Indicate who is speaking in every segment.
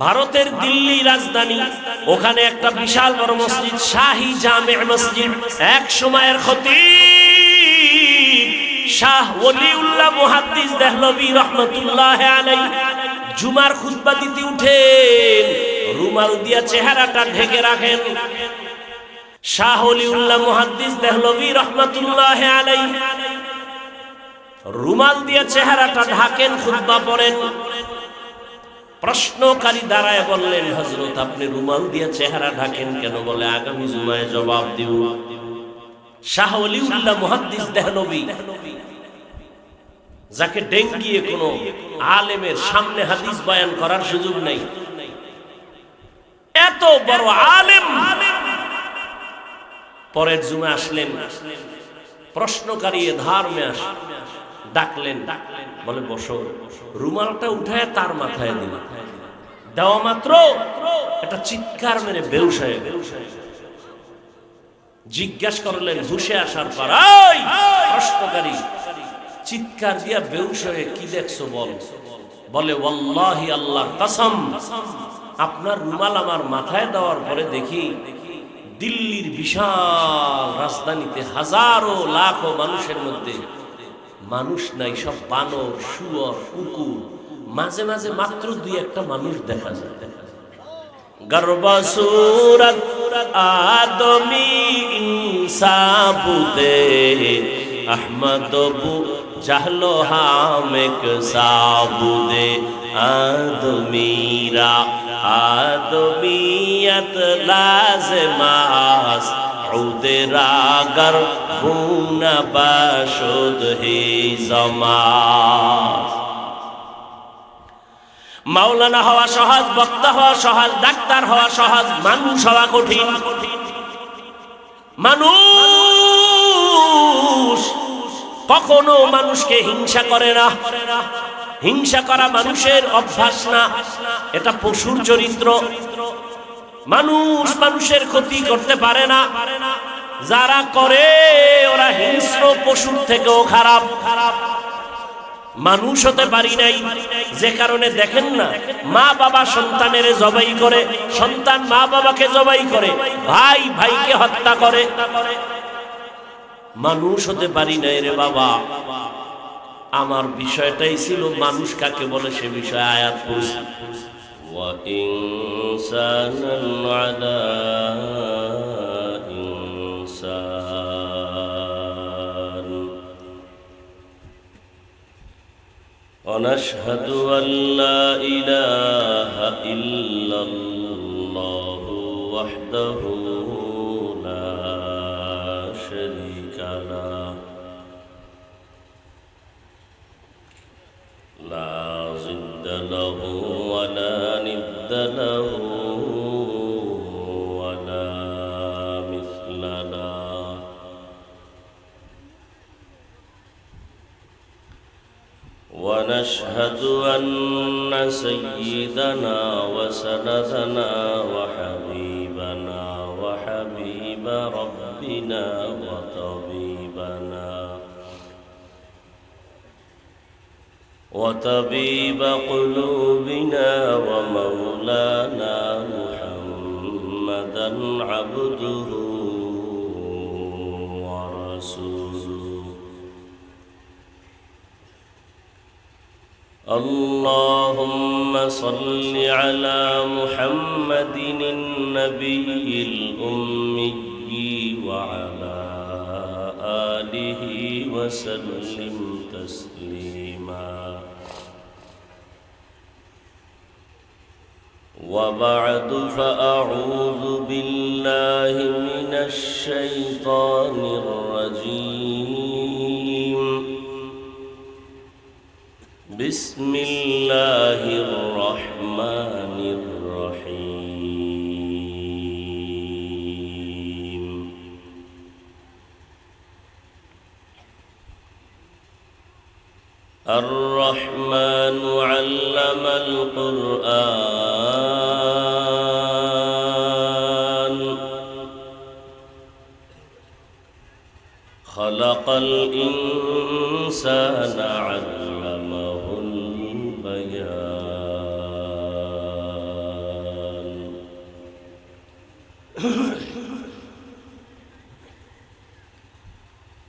Speaker 1: ভারতের দিল্লি রাজধানী, ওখানে একটা বিশাল বড় মসজিদ, শাহী জামে মসজিদ। এক সময়ের খতীব শাহ ওলিউল্লাহ মুহাদ্দিস দেহলভী রহমাতুল্লাহ আলাইহি জুমার খুতবা দিতে উঠেন, রুমাল দিয়া চেহারাটা ঢেকে রাখেন। শাহ ওলিউল্লাহ মুহাদ্দিস দেহলভী রহমাতুল্লাহ আলাইহি রুমাল দিয়া চেহারাটা ঢাকেন, খুতবা পড়েন। প্রশ্নকারী দাঁড়ায় বললেন, হযরত আপনি রুমাল দিয়ে চেহারা ঢাকেন কেন? বলে আগামী জুমায় জবাব দিব। শাহ ওলিউল্লাহ মুহাদ্দিস দেহলভী, যাকে ডেঙ্গিয়ে কোনো আলেমের সামনে হাদিস বয়ান করার সুযোগ নাই, এত বড় আলেম, পরের জুমা আসলেন। প্রশ্নকারী ধারমে ডাকলেন, বলে বসো। রুমালটা উঠায় তার মাথায় দিল, দেওয়া মাত্র একটা চিৎকার মেরে বেহুশ হয়ে গেল। জিজ্ঞাসা করলেন হুশে আসার পর, প্রশ্নকারী চিৎকার দিয়া বেহুশ হয়ে কি দেখছো বল? বলে ওয়াল্লাহি আল্লাহর কসম, আপনার রুমাল আমার মাথায় দেওয়ার পরে দেখি দিল্লির বিশাল রাজধানীতে হাজারো লাখো মানুষের মধ্যে মানুষ নাই, সব বানর, শুয়োর, কুকুর, মাঝে মাঝে মাত্র দুই একটা মানুষ দেখা যায়। গর্বসুরত আদমি ইনসাবুদে আহমদ বু জাহলো হামেক সাবুদে আদমিরা আদমিয়ত লাজমাস উদরাগর গুনা বাশুদ হি জমাস। মাওলানা হওয়া সহজ, বক্তা হওয়া সহজ, ডাক্তার হওয়া সহজ, মানুষ হওয়া কঠিন। মানুষ কখনো মানুষকে হিংসা করে না, হিংসা করা মানুষের অভ্যাস না, এটা পশুর চরিত্র। মানুষ মানুষের ক্ষতি করতে পারে না, যারা করে ওরা হিংস্র পশুর থেকেও খারাপ। মানুষ হতে পারি নাই, যে কারণে দেখেন না মা বাবা সন্তানের জবাই করে, সন্তান মা বাবাকে জবাই করে, ভাই ভাইকে হত্যা করে। মানুষ হতে পারি নাই রে বাবা। আমার বিষয়টাই ছিল মানুষ কাকে বলে, সে বিষয়ে আয়াত পড়ছি। ওয়া ইনসানান আলা ইনসান ওয়া নাশহাদু আল্লা ইলাহা ইল্লাল্লাহু ওয়াহদাহু লা শারীকা লাহু لا ضد له ولا ند له ولا مثل له ونشهد أن سيدنا وسندنا وحبيبنا وحبيب ربنا وطبيب قلوبنا ومولانا محمدا عبده ورسوله اللهم صل على محمد النبي الأمي وعلى آله وسلم تسليما وبعد فأعوذ بالله من الشيطان الرجيم بسم الله الرحمن الرحيم الرحمن علم القرآن خلق الإنسان علمه البيان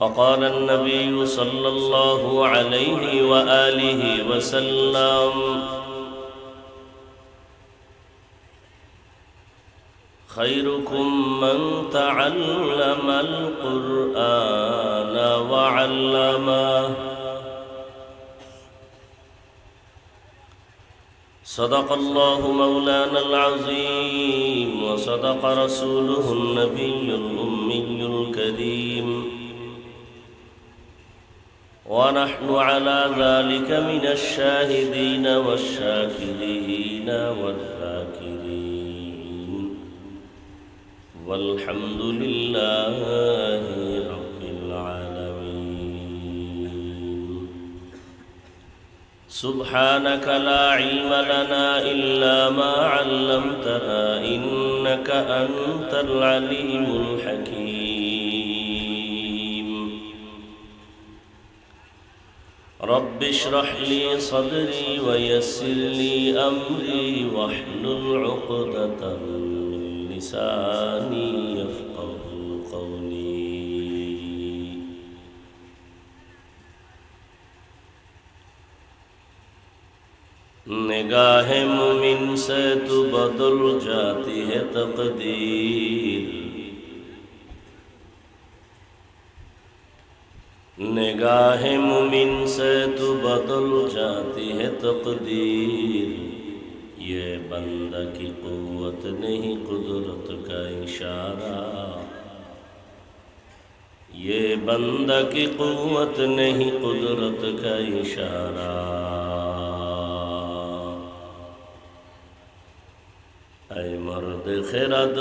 Speaker 1: وقال النبي صلى الله عليه وآله وسلم خيركم من تعلم القرآن وعلمه صدق الله مولانا العظيم وصدق رسوله النبي الأمي الكريم ونحن على ذلك من الشاهدين والشاكرين والذاكرين والحمد لله رب العالمين سبحانك لا علم لنا إلا ما علمتنا إنك أنت العليم الحكيم رب اشرح لي صدري ويسر لي أمري واحلل عقدة من لساني يفقه قولي निगाह मुमिन से तो बदल जाती है तकदीर निगाह मुमिन से तो बदल जाती है तकदीर ये बंदा की कुव्वत नहीं कुदरत का इशारा ये बंदा की कुव्वत नहीं कुदरत का इशारा ऐ मर्द खिरद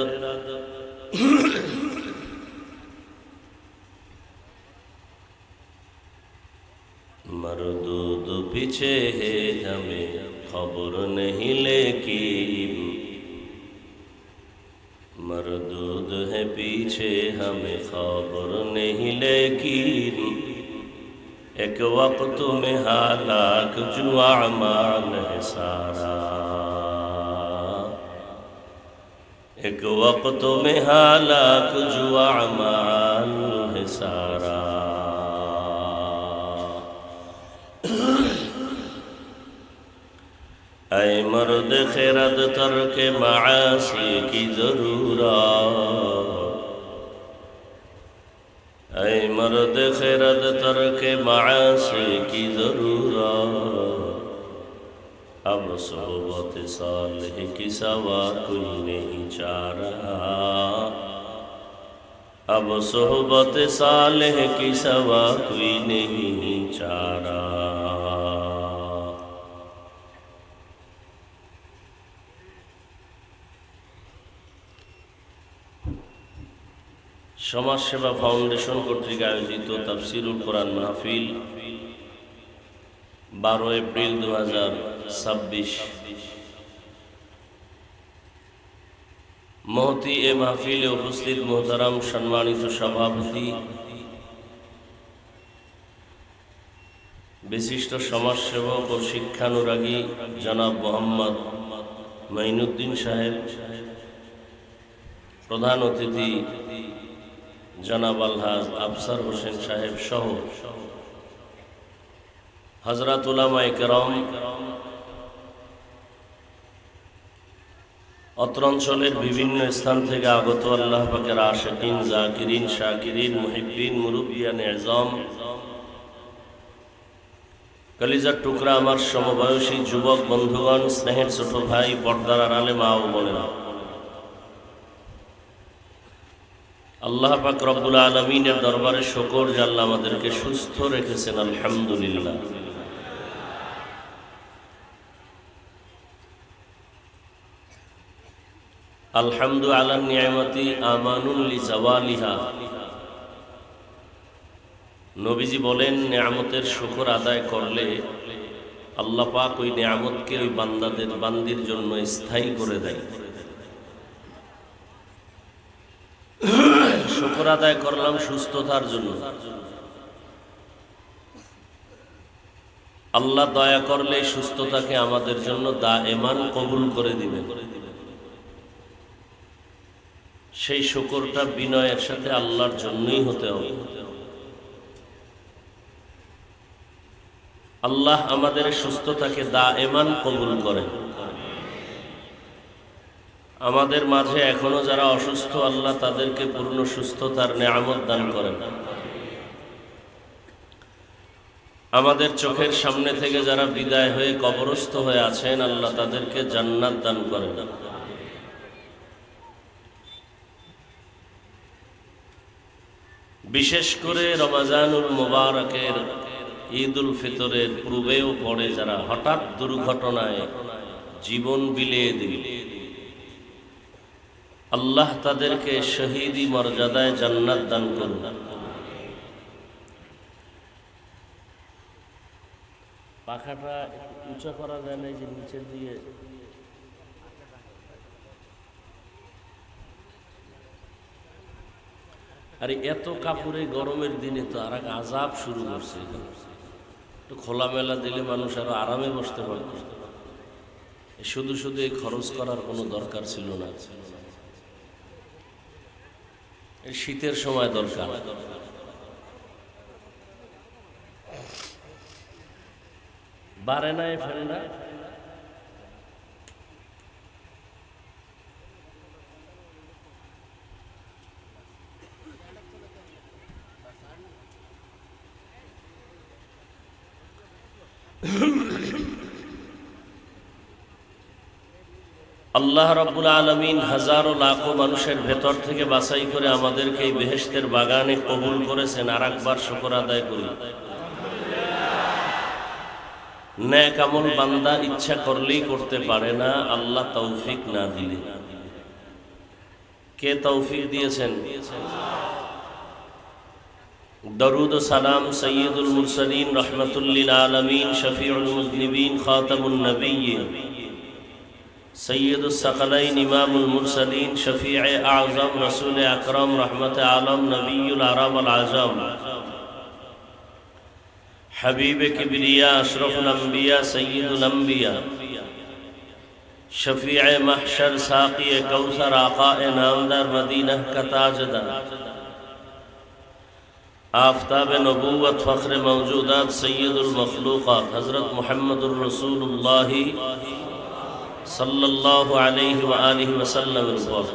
Speaker 1: मरदूद पीछे है हमें खबर नहीं लेकिन मरदूद है पीछे हमें खबर नहीं लेकिन एक वक्त में हालाक जुआ मान है सारा एक वक्त में हालाक जुआ मान है सारा ऐ मर्द खिरद तर्क मासी की जरूरत ऐ मर्द खिरद तर्क मासी की जरूरत अब सोबत सालिह की सवा कोई नहीं चारा अब सोबत सालिह की सवा कोई नहीं चारा समाज सेवा फाउंडेशन कर्तृक आयोजित तफसिरुल कुरान महफिल 12 एप्रिल 2026 महती ए महफिले उपस्थित मोहतरम सम्मानित सभापति विशिष्ट समाजसेवक और शिक्षानुरागी जनाब मोहम्मद माइनुद्दीन साहेब प्रधान अतिथि जनाब अलहाज अफसर हुसैन साहेब सह हजरत उलामाए केराम अत्र अंचलेर विभिन्न स्थान थेके आगत आल्लाह पाकेर आशिकीन जाकिरीन शाकिरीन मुहिब्बीन मुरुब्बियान एजाम कलिजार टुकरा आमार समबयसी युवक बंधुगण स्नेहेर छोट भाई पर्दार आड़ाले मा ओ बोनेरा আল্লাহ পাক রব্বুল আলামিনের দরবারে শুকর যে আল্লাহ আমাদেরকে সুস্থ রেখেছেন আলহামদুলিল্লাহ। আলহামদু আলা নিয়ামতি আমানুল লিজাওয়ালিহা। নবীজি বলেন নিয়ামতের শুকর আদায় করলে আল্লাহ পাক ওই নিয়ামতকে ওই বান্দির জন্য স্থায়ী করে দেয়। শুকর আদায় করলাম সুস্থতার জন্য, আল্লাহ দয়া করলে সুস্থতাকে আমাদের জন্য দায়েমান কবুল করে দিবেন। সেই শুকরটা বিনয়ের সাথে আল্লাহর জন্যই হতে হবে। আল্লাহ আমাদের সুস্থতাকে দায়েমান কবুল করেন। আমাদের মাঝে এখনো যারা অসুস্থ, আল্লাহ তাদেরকে পূর্ণ সুস্থতার নেয়ামত দান করেন। আমাদের চোখের সামনে থেকে যারা বিদায় হয়ে কবরস্থ হয়ে আছেন, আল্লাহ তাদেরকে জান্নাত দান করেন। বিশেষ করে রমজানুল মুবারকের ঈদুল ফিতরের পূর্বেও পড়ে যারা হঠাৎ দুর্ঘটনায় জীবন বিলিয়ে দিল, আল্লাহ তাদেরকে শহীদি মর্যাদায় জান্নাত দান করুন। পাখাটা উঁচা করা যায় না, যে নিচের দিয়ে আরে এত কাপড়ে গরমের দিনে তো আর এক আযাব শুরু করছে। একটু খোলামেলা দিলে মানুষ আরো আরামে বসতে পারত। শুধু শুধু এই খরচ করার কোনো দরকার ছিল না। শীতের সময় দরকার। বাড়ে না এই ফ্যানটা। আল্লাহ রাব্বুল আলামিন হাজারো লাখো মানুষের ভেতর থেকে বাছাই করে আমাদেরকে এই বেহেশতের বাগানে কবুল করেছেন। আর একবার শুকর আদায় করি। নেক আমল বান্দা ইচ্ছা করলেই করতে পারে না, আল্লাহ তৌফিক না দিলে। কে তৌফিক দিয়েছেন? দরুদ ও সালাম সৈয়দুল মুরসালিন রহমাতুল লিল আলামিন শফিউল মুজনিবিন খাতামুন নবিয়্যিন সৈয়দুস সাকালাইন ইমামুল মুরসালিন শফিয়ে আযম রাসূল আকরাম রহমতে আলম নবিয়ুল আরব আল আজম হাবিব কিবরিয়া আশরাফুল আম্বিয়া সৈয়দুল আম্বিয়া শফিয়ে মাহশর সাকি কৌসর আকায়ে নামদার মদিনা का ताजदार आफताब नबूवत फ़ख्र मौजूदात सैयदुल मखलूक़ात हज़रत मुहम्मदुर रसूलुल्लाह सल्लल्लाहु अलैहि व आलिहि वसल्लम पर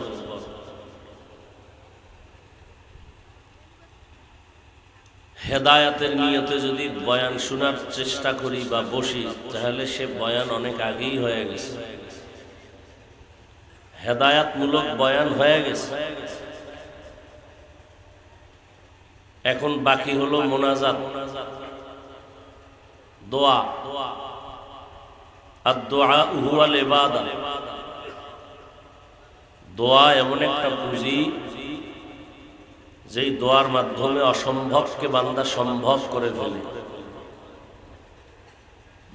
Speaker 1: হেদায়াতের নিয়তে যদি বয়ান শোনার চেষ্টা করি বা বসি, তাহলে সে বয়ান অনেক আগেই হয়ে গেছে। হেদায়াতমূলক বয়ান হয়ে গেছে। এখন বাকি হলো মোনাজাত, দোয়া। আর দোয়া হুয়াল ইবাদা। দোয়া এমন একটা পুঁজি, যেই দোয়ার মাধ্যমে অসম্ভবকে বান্দা সম্ভব করে ফেলে।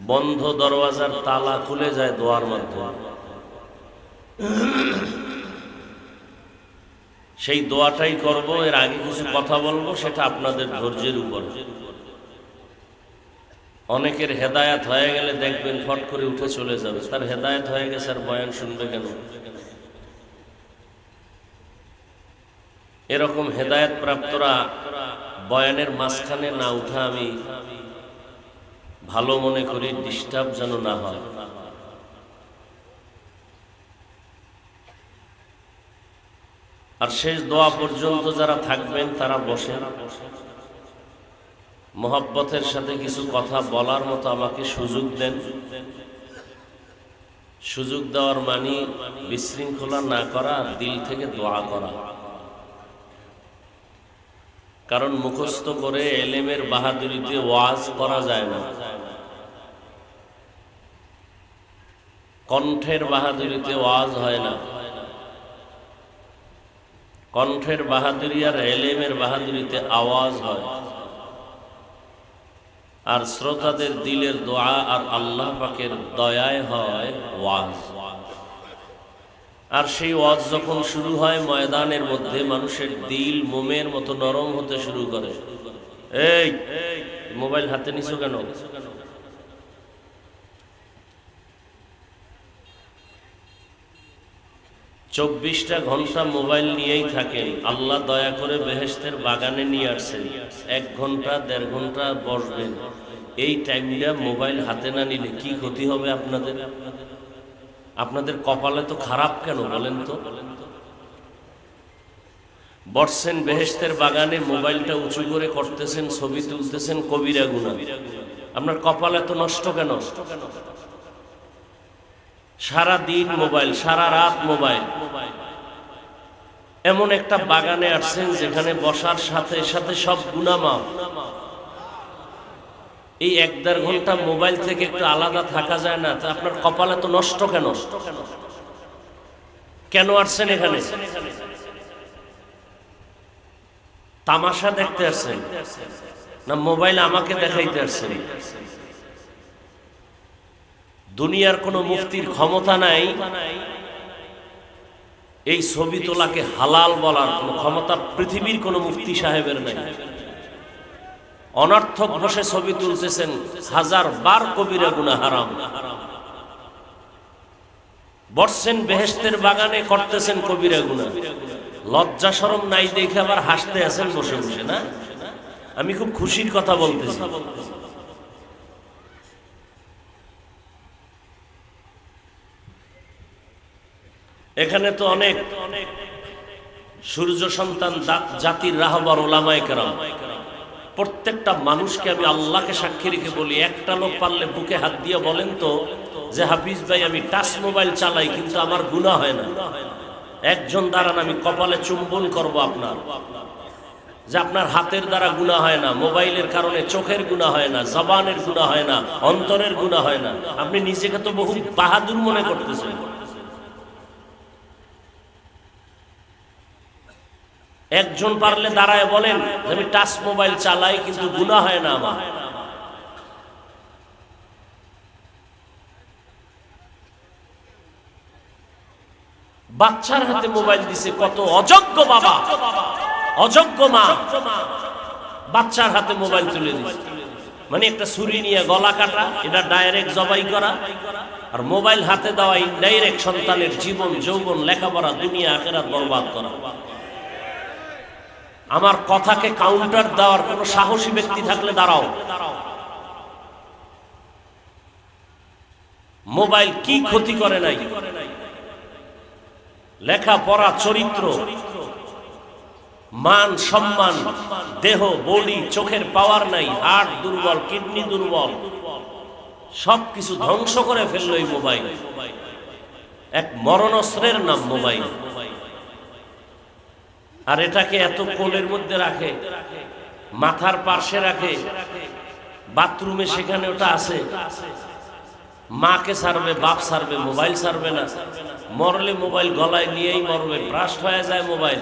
Speaker 1: বন্ধ দরওয়াজার তালা খুলে যায় দোয়ার মাধ্যমে। সেই দোয়াটাই করব। এর আগে কিছু কথা বলবো, সেটা আপনাদের ধৈর্যের উপর। অনেকের হেদায়াত হয়ে গেলে দেখবেন ফট করে উঠে চলে যাবে। তার হেদায়াত হয়ে গেছে, আর বয়ান শুনবে কেন? এরকম হেদায়েত প্রাপ্তরা বয়ানের মাঝখানে না উঠা আমি ভালো মনে করি, ডিস্টার্ব যেন না হয়। আর শেষ দোয়া পর্যন্ত যারা থাকবেন তারা বসেন। মোহাব্বতের সাথে কিছু কথা বলার মতো আমাকে সুযোগ দেন। সুযোগ দেওয়ার মানে বিশৃঙ্খলা না করা, দিল থেকে দোয়া করা। কারণ মুখস্থ করে এলেমের বাহাদুরিতে ওয়াজ করা যায় না, কণ্ঠের বাহাদুরিতে ওয়াজ হয় না। কণ্ঠের বাহাদুরি আর এলেমের বাহাদুরিতে আওয়াজ হয়। আর শ্রোতাদের দিলের দোয়া আর আল্লাহ পাকের দয়ায় হয় ওয়াজ। আর সেই ওয়াজ যখন শুরু হয় ময়দানের মধ্যে, মানুষের দিল মোমের মতো নরম হতে শুরু করে। এই মোবাইল হাতে নিছো কেন? 24টা ঘন্টা মোবাইল নিয়েই থাকেন, আল্লাহ দয়া করে বেহেশতের বাগানে নিয়ে আসছেন, 1 ঘন্টা 1.5 ঘন্টা বসবেন, এই টাইমটা মোবাইল হাতে না নিলে কি ক্ষতি হবে আপনাদের? আপনাদের কপালে তো খারাপ কেন বলেন তো? বসছেন বেহেশতের বাগানে, মোবাইলটা উঁচু করে করতেছেন, ছবি তুলতেছেন, কবিরা গুনাহ। আপনার কপালে তো নষ্ট কেন? সারা দিন মোবাইল, সারা রাত মোবাইল। এমন একটা বাগানে আসছেন যেখানে বসার সাথে সাথে সব গুনাহ মাফ। এই 1.5 ঘন্টা মোবাইল থেকে একটু আলাদা থাকা যায় না? তা আপনার কপালে তো নষ্ট কেন? কেন আসছেন এখানে? তামাশা দেখতে আসছেন না মোবাইল আমাকে দেখাইতে আসছেন? দুনিয়ার কোনো মুফতির ক্ষমতা নাই এই ছবি তোলাকে হালাল বলার কোনো ক্ষমতা পৃথিবীর কোনো মুফতি সাহেবের নাই। অনর্থক বসে ছবি তুলতেছেন, 1000 বার কবিরা গুনাহ হারাম। বসছেন বেহেশতের বাগানে, করতেছেন কবিরা গুনাহ। লজ্জা শরম নাই দেখে আবার হাসতে আছেন বসে বসে, না? আমি খুব খুশির কথা বলতেছি। এখানে তো অনেক সূর্য সন্তান জাতির রাহবার ওলামায়ে কেরাম, প্রত্যেকটা মানুষকে আমি আল্লাহকে সাক্ষী রেখে বলি, একটা লোক পারলে বুকে হাত দিয়ে বলেন তো যে হাফিজ ভাই আমি টাচ মোবাইল চালাই কিন্তু আমার গুনাহ হয় না। একজন দাঁড়ান, আমি কপালে চুম্বন করব আপনার, যে আপনার হাতের দ্বারা গুনাহ হয় না, মোবাইলের কারণে চোখের গুনাহ হয় না, জবানের গুনাহ হয় না, অন্তরের গুনাহ হয় না। আপনি নিজেকে তো বহু বাহাদুর মনে করতেছেন। একজন পারলে দাঁড়ায় বলেন যে আমি টাচ মোবাইল চালাই কিন্তু গুনাহ হয় না আমার। বাচ্চার হাতে মোবাইল দিছে কত অযোগ্য বাবা, অযোগ্য মা, বাচ্চার হাতে মোবাইল তুলে দিছে। মানে একটা ছুরি নিয়ে গলা কাটা, এটা ডাইরেক্ট জবাই করা, আর মোবাইল হাতে দেওয়া ইনডাইরেক্ট সন্তানের জীবন যৌবন লেখাপড়া দুনিয়া আখিরাত বরবাদ করা। আমার কথাকে কাউন্টার দেওয়ার কোন সাহসী ব্যক্তি থাকলে দাঁড়াও। মোবাইল কি ক্ষতি করে নাই? লেখাপড়া, চরিত্র, মান সম্মান, দেহ, বডি, চোখের পাওয়ার নাই, হার্ট দুর্বল, কিডনি দুর্বল, সবকিছু ধ্বংস করে ফেললো এই মোবাইল। এক মরণস্ত্রের নাম মোবাইল। আর এটাকে এত কোলের মধ্যে রাখে, মাথার পাশে রাখে, বাথরুমে সেখানে ওটা আছে। মাকে ছাড়বে, বাপ ছাড়বে, মোবাইল ছাড়বে না। মরলে মোবাইল গলায় নিয়েই মরবে, ব্রাস্ট হয়ে যায় মোবাইল,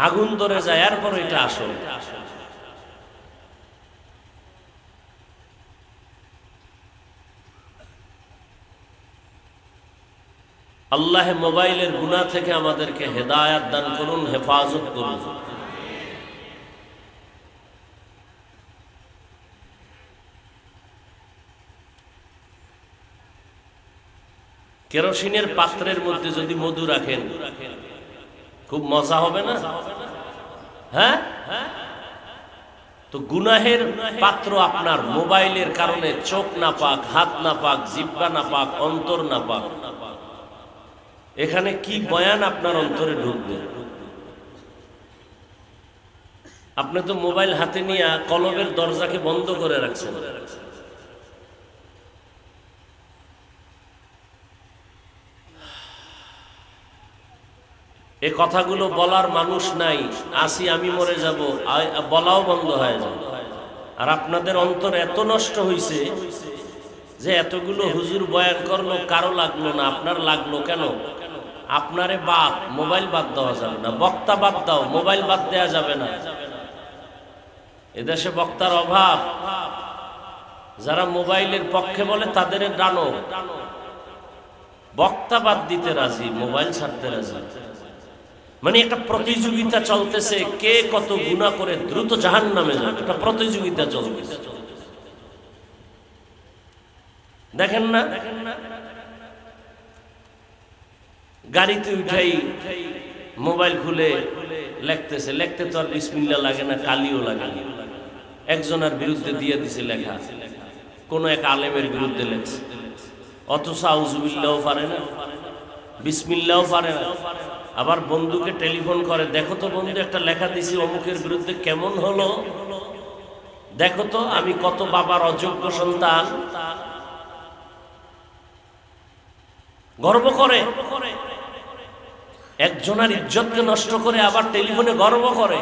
Speaker 1: আগুন ধরে যায়, এরপর এটা আসলে। আল্লাহ মোবাইলের গুনাহ থেকে আমাদেরকে হেদায়েত দান করুন, হেফাজত করুন। কেরোসিনের পাত্রের মধ্যে যদি মধু রাখেন খুব মজা হবে না? হ্যাঁ, তো গুনাহের পাত্র আপনার মোবাইলের কারণে চোখ না পাক, হাত না পাক, জিহ্বা না পাক, অন্তর না পাক, এখানে কি বয়ান আপনার অন্তরে ঢুকবে? আপনি তো মোবাইল হাতে নিয়ে কলবের দরজাকে বন্ধ করে রাখছেন। এ কথাগুলো বলার মানুষ নাই, আসি আমি মরে যাব, বলাও বন্ধ হয়ে যাবে। আর আপনাদের অন্তর এত নষ্ট হয়েছে যে এতগুলো হুজুর বয়ান করলো, কারো লাগলো না, আপনার লাগলো কেন? আপনারে বাদ, মোবাইল বাদ দেওয়া যাবে না। বক্তা বাদ দাও, মোবাইল বাদ দেওয়া যাবে না। এদেশে বক্তার অভাব। যারা মোবাইলের পক্ষে বলে তাদের ডানো, বক্তা বাদ দিতে রাজি, মোবাইল ছাড়তে রাজি। মানে একটা প্রতিযোগিতা চলতেছে, কে কত গুনাহ করে দ্রুত জাহান্নামে যাবে, একটা প্রতিযোগিতা চলতেছে। দেখেন না, গাড়িতে উঠাই মোবাইল খুলে লিখতেছে, লিখতে তো আর বিসমিল্লাহ লাগে না, কালিও লাগে না। একজনের বিরুদ্ধে দিয়ে দিছে লেখা, কোন এক আলেমের বিরুদ্ধে লেখছে, অথচ আউযুবিল্লাহও পারে না, বিসমিল্লাহও পারে না। আবার বন্ধুকে টেলিফোন করে, দেখো তো বন্ধু একটা লেখা দিছি অমুকের বিরুদ্ধে, কেমন হলো দেখো তো, আমি কত বাবার অযোগ্য সন্তান। গর্ব করে, একজনের ইজ্জতকে নষ্ট করে আবার টেলিফোনে গর্ব করে।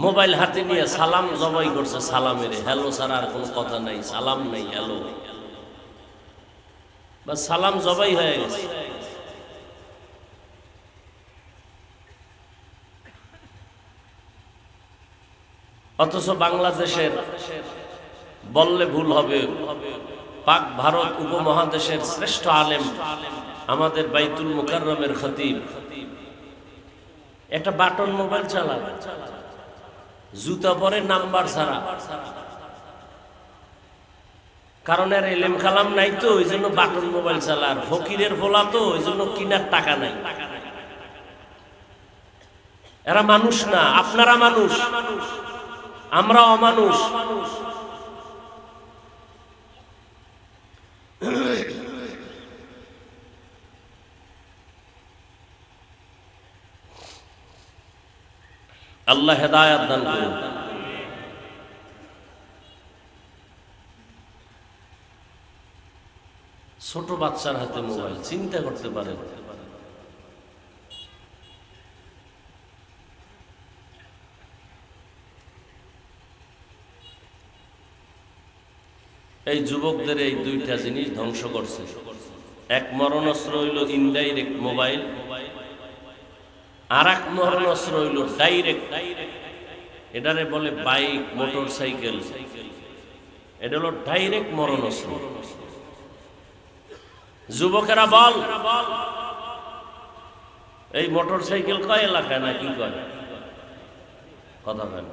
Speaker 1: মোবাইল হাতে নিয়ে সালাম জবাই করছে, সালামের হ্যালো ছাড়া আর কোনো কথা নাই, সালাম নেই, হ্যালো বা সালাম জবাই হয়ে গেছে। অথচ বাংলাদেশের, বললে ভুল হবে, পাক ভারত উপমহাদেশের শ্রেষ্ঠ আলেম আমাদের বাইতুল মুকাররমের খতিব একটা বাটন মোবাইল চালায়, জুতা পরে নাম্বার ছাড়া। কারণ এর এলেম কালাম নাই তো, ওই জন্য বাটন মোবাইল চালার, ফকিরের ফোলা তো, ওই জন্য কিনার টাকা নাই। এরা মানুষ না, আপনারা মানুষ, আমরা অমানুষ। আল্লাহ হেদায়েত দান করুন। ছোট বাচ্চার হাতে মোবাইল, চিন্তা করতে পারেন। এই যুবকদের এই দুইটা জিনিস ধ্বংস করছে। এক মরণাস্ত্র হইল ইনডাইরেক্ট মোবাইল, আর এক মরণাস্ত্র হইল ডাইরেক্ট। এটারে বলে বাইক, মোটর সাইকেল, এটা হলো ডাইরেক্ট মরণাস্ত্র। যুবকেরা বল, এই মোটর সাইকেল কয় এলাকায় না কি কয় কথা বলেন?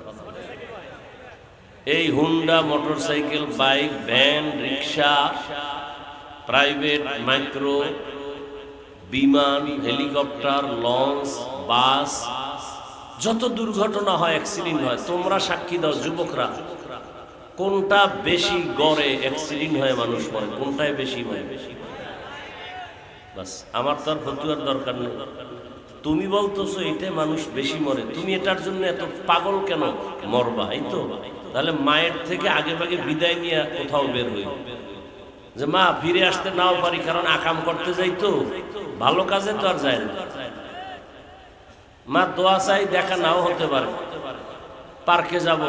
Speaker 1: এই Honda motorcycle, bike, van, রিক্সা, প্রাইভেট, মাইক্রো, বিমান, হেলিকপ্টার, লঞ্চ, বাস, যত দুর্ঘটনা হয়, অ্যাক্সিডেন্ট হয়, তোমরা সাক্ষী দাও যুবকরা, কোনটা বেশি গড়ে অ্যাক্সিডেন্ট হয়ে মানুষ মরে, কোনটায় বেশি হয়? বাস, আমার তো আর ফতুয়ার দরকার নেই। তুমি বলতেছো এতে মানুষ বেশি মরে, তুমি এটার জন্য এত পাগল কেন? মরবা, এই তো। তাহলে মায়ের থেকে আগে ভাগে বিদায় নিয়ে কোথাও বের হই, যে মা ফিরে আসতে নাও পারি, কারণ আকাম করতে যাই তো, ভালো কাজে তো আর যায় না। মা দোয়া চাই, দেখা নাও হতে পারে, পার্কে যাব,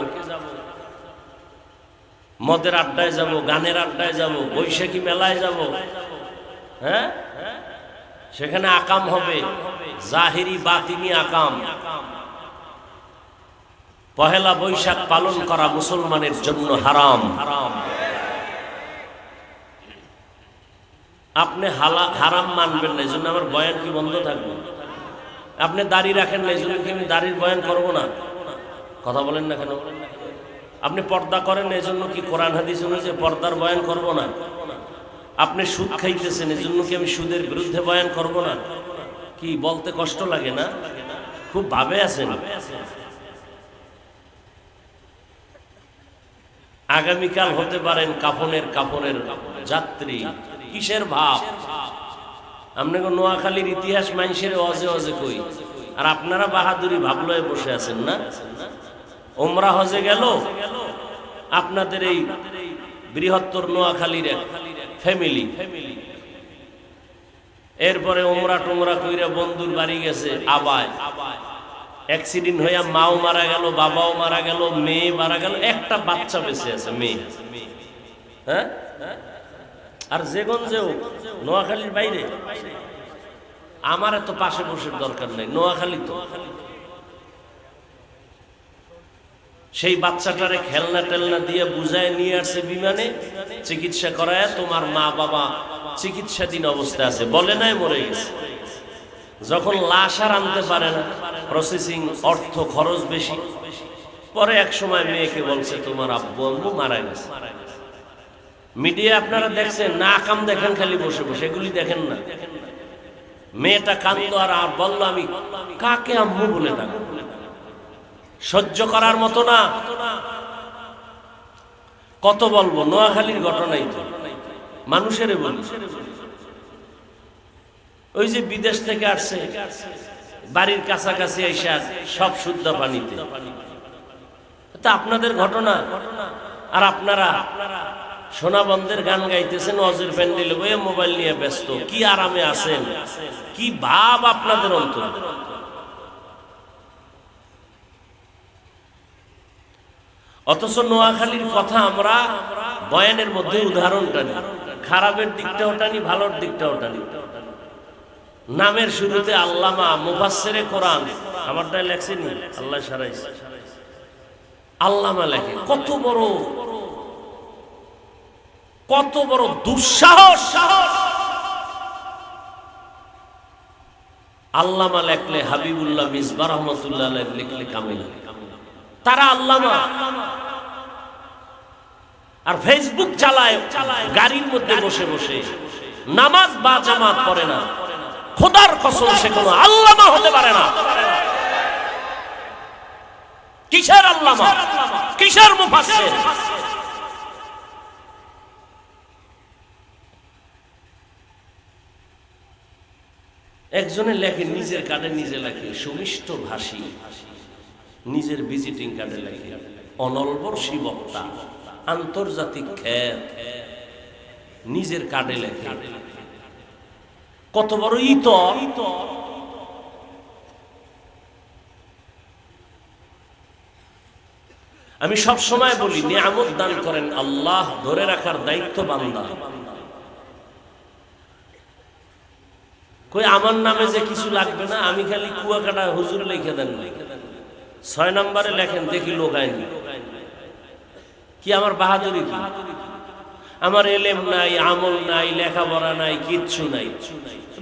Speaker 1: মদের আড্ডায় যাব, গানের আড্ডায় যাব, বৈশাখী মেলায় যাব, হ্যাঁ, সেখানে আকাম হবে, জাহিরি বাতিনি আকাম। পহেলা বৈশাখ পালন করা মুসলমানের জন্য হারাম। আপনি হারাম মানবেন না, এই জন্য আমার বয়ান কি বন্ধ থাকবে? আপনি দাড়ি রাখেন না, এই জন্য কি আমি দাড়ির বয়ান করবো না? কথা বলেন না কেন? আপনি পর্দা করেন না, এই জন্য কি কোরআন হাদিস অনুযায়ী পর্দার বয়ান করবো না? আপনি সুদ খাইতেছেন, এই জন্য কি আমি সুদের বিরুদ্ধে বয়ান করবো না? কি বলতে কষ্ট লাগে না? খুব ভাবে আছেন। আগামীকাল হতে পারেন কাফনের যাত্রী। কিসের ভাব? আপনাকে নোয়াখালীর ইতিহাস মানুষের অজে অজে কই, আর আপনারা বাহাদুরি ভাবলয়ে বসে আছেন না? ওমরা হজে গেল আপনাদের এই বৃহত্তর নোয়াখালীর এক ফ্যামিলি, এরপরে ওমরা টোমরা কইরা বন্ধুর বাড়ি গেছে আবায়, অ্যাক্সিডেন্ট হইয়া মাও মারা গেল, বাবাও মারা গেল, মেয়ে মারা গেল, একটা বাচ্চা বেঁচে আছে মেয়ে। হ্যাঁ, আর যেগঞ্জেও নোয়াখালীর বাইরে, আমার এত পাশে বসে দরকার নেই, নোয়াখালী তো। সেই বাচ্চাটারে খেলনা টেলনা দিয়ে বুঝায় নিয়ে আসছে বিমানে, চিকিৎসা করায় তোমার মা বাবা চিকিৎসাধীন অবস্থায় আছে, বলে নাই মরে গেছে। যখন লাশ আর আনতে পারে না, প্রসেসিং অর্থ খরচ বেশি, পরে এক সময় মেয়েকে বলছে তোমার আব্বু আম্মু মারা গেছে। মিডিয়া আপনারা দেখছেন না, আকাম দেখেন খালি বসে বসে, এগুলি দেখেন না। মেয়েটা কান্দো আর বললো আমি কাকে আম্মু বলে ডাকবো, সহ্য করার মতো না। কত বলবো, নোয়াখালীর ঘটনাই তো মানুষের বলি। ওই যে বিদেশ থেকে আসছে, বাড়ির কাছাকাছি এসে সব শুদ্ধ পানিতে, তা আপনাদের ঘটনা। আর আপনারা সোনা বন্ধের গান গাইতেছেন, অজের প্যান্ডেলে বয়ে মোবাইল নিয়ে ব্যস্ত, কি আরামে আছেন, কি ভাব আপনাদের অন্তর। অথচ নোয়াখালীর কথা আমরা বয়ানের মধ্যে উদাহরণটা নিই, খারাপের দিকটাও টানি, ভালোর দিকটাও টানি। নামের শুরুতে আল্লামা মুফাসসিরে কোরআন, আমারটাই লেখছেনি আল্লাহ সারাইছে, আল্লামা লেখে। কত বড় দুঃসাহস! আল্লামা লেখলে হাবিবুল্লাহ মিসবাহ রহমাতুল্লাহ লিখলে কামিল। তারা আল্লামা, আর ফেসবুক চালায় গাড়ির মধ্যে বসে বসে, নামাজ বা জামাত পড়ে না। খোদার কসম সে কোনো আল্লামা হতে পারে না। কিসের আল্লামা, কিসের মুফাসসির? একজনে লেখে নিজের কার্ডে নিজে লেখে, সুমিষ্ট ভাষী, নিজের ভিজিটিং কার্ডে লেখে অনলবর্ষী বক্তা, আন্তর্জাতিক খ্যাত, নিজের কার্ডে লেখে। কত বড় ইতর! আমি সব সময় বলি, নিয়ামত দান করেন আল্লাহ, ধরে রাখার দায়িত্ব বান্দা। কই আমার নামে যে কিছু লাগবে না, আমি খালি কুয়াকাটা হুজুর লিখে দেন, 6 নম্বরে লেখেন, দেখি লোক আইনি কি আমার বাহাদুরি কি? আমার এলেম নাই, আমল নাই, লেখাপড়া নাই, কিচ্ছু নাই,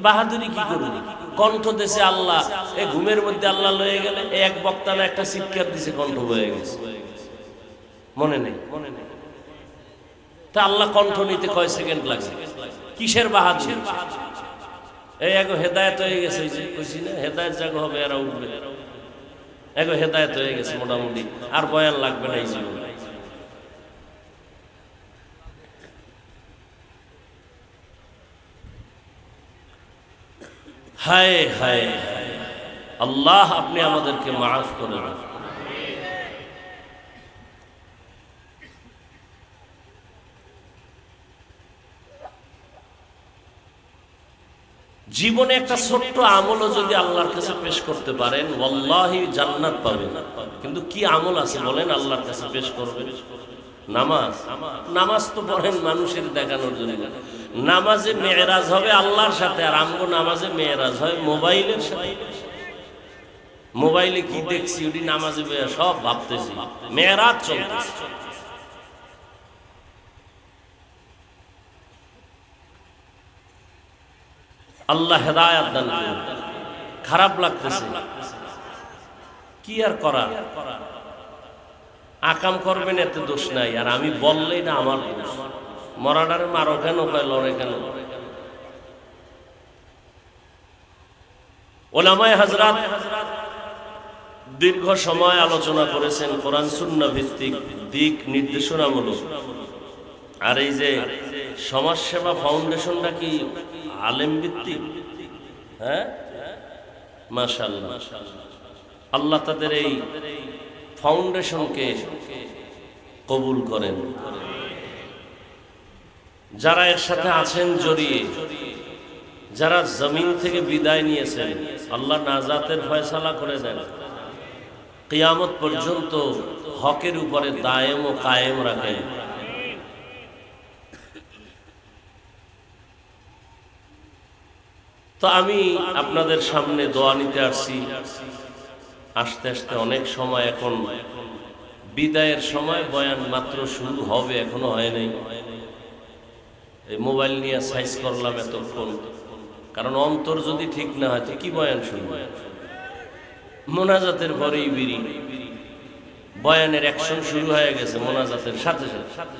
Speaker 1: বাহাদুরি কি করব? কণ্ঠ দেশে আল্লাহ, এই ঘুমের মধ্যে আল্লাহ লয়ে গেলে এক বক্তা না একটা চিৎকার দিছে, কণ্ঠ হয়ে গেছে, মনে নেই। তা আল্লাহ কণ্ঠ নিতে কয় সেকেন্ড লাগছে? কিসের বাহাদুরি? এই এক হেদায়েত হয়ে গেছে, কইছি না হেদায়েত জাগো হবে, এরা উঠবে। এক হেদায়েত হয়ে গেছে মোটামুটি, আর বয়ান লাগবে না এই জীবনে। হায় হায় আল্লাহ, আপনি আমাদেরকে মাফ করে দেন। জীবনে একটা ছোট্ট আমলও যদি আল্লাহর কাছে পেশ করতে পারেন, ওয়াল্লাহি জান্নাত পাবেন। কিন্তু কি আমল আছে বলেন আল্লাহর কাছে পেশ করবেন? নামাজ। নামাজ তো পড়েন মানুষের দেখানোর জন্য। নামাজে মেয়েরাজ হবে আল্লাহর সাথে, আর আমগো নামাজে মেয়েরাজ হয় মোবাইলের সাথে। মোবাইলে কি দেখছি ওটি নামাজে সব ভাবতেছি, মেয়েরাজ চলতেছে। আল্লাহ হেদায়েত দান করুন। খারাপ লাগতেছে, কি আর করা, আকাম করবেন এতে দোষ নাই, আর আমি বললেই না আমার দোষ। মরাডারে মারো কেন, কয় লড়ে কেন? ওলামায়ে হযরত দীর্ঘ সময় আলোচনা করেছেন কোরআন সুন্নাহ ভিত্তিক দিক নির্দেশনামূলক। আর এই যে সমাজসেবা ফাউন্ডেশনটা কি আলেম ভিত্তিক? হ্যাঁ, মাশাআল্লাহ। আল্লাহ তাদের এই ফাউন্ডেশনকে কবুল করেন। যারা এর সাথে আছেন জড়িয়ে, যারা জমিন থেকে বিদায় নিয়েছেন, আল্লাহ নাজাতের ফয়সালা করে দেন। কিয়ামত পর্যন্ত হকের উপরে দায়েম ও কায়েম রাখেন। তো আমি আপনাদের সামনে দোয়া নিতে আসছি। আস্তে আস্তে অনেক সময়, এখন বিদায়ের সময়, বয়ান মাত্র শুরু হবে, এখনো হয় নাই। এই মোবাইল নিয়ে সাইজ করলাম এতক্ষণ, কারণ অন্তর যদি ঠিক না হয় তো কি বয়ান শুরু? মোনাজাতের পরেই বিড়ি, বয়ানের অ্যাকশন শুরু হয়ে গেছে মোনাজাতের সাথে সাথে।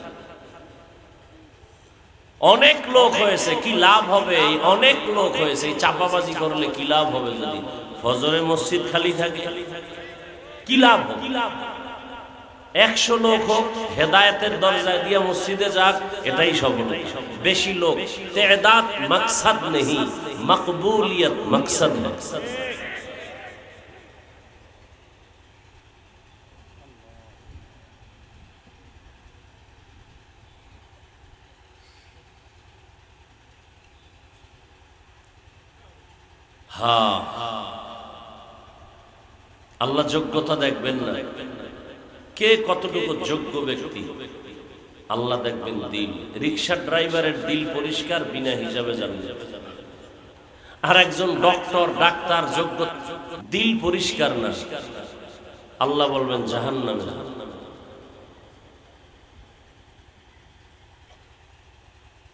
Speaker 1: অনেক লোক হয়েছে, কি লাভ হবে? অনেক লোক হয়েছে, চাপাবাজি করলে কি লাভ হবে? যদি ফজরে মসজিদ খালি থাকে কি লাভ? 100 লোক হোক, হেদায়েতের দরজায় দিয়ে মসজিদে যাক, এটাই সফল। বেশি লোক তেদাদ মকসদ নেই, মকবুলিয়ত মকসদ है। হ্যাঁ, আল্লাহ যোগ্যতা দেখবেন না, কে কতটুকু যোগ্য ব্যক্তি, আল্লাহ দেখবেন দিল। রিকশা ড্রাইভারের দিল পরিষ্কার, বিনা হিসাবে জানবে। আর একজন ডক্টর ডাক্তার যোগ্য, দিল পরিষ্কার না, আল্লাহ বলবেন জাহান্নামে।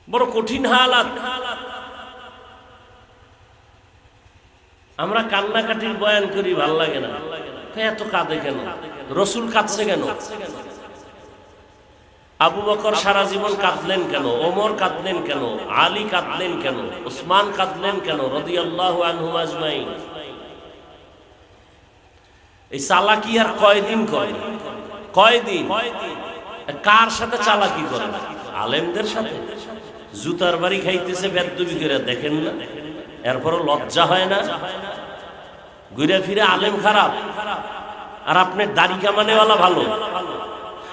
Speaker 1: বড় কঠিন হালাত। আমরা কান্নাকাটির বয়ান করি, ভাল লাগে না, এত কাঁদে কেন? রসুল কাঁদছে কেন? আবু বকর সারা জীবন কাঁদলেন কেন? ওমর কাঁদলেন কেন? আলী কাঁদলেন কেন? উসমান কাঁদলেন কেন? রাদিয়াল্লাহু আনহুম আজমাইন। এই চালাকি আর কয়দিন করে? কয়দিন? কার সাথে চালাকি করে? আলেমদের সাথে। জুতার বাড়ি খাইতেছে বেদবি করে, দেখেন না? এরপরও লজ্জা হয় না? ঘুরে ফিরে আলেম খারাপ, আর আপনার দাড়ি কামানেওয়ালা ভালো।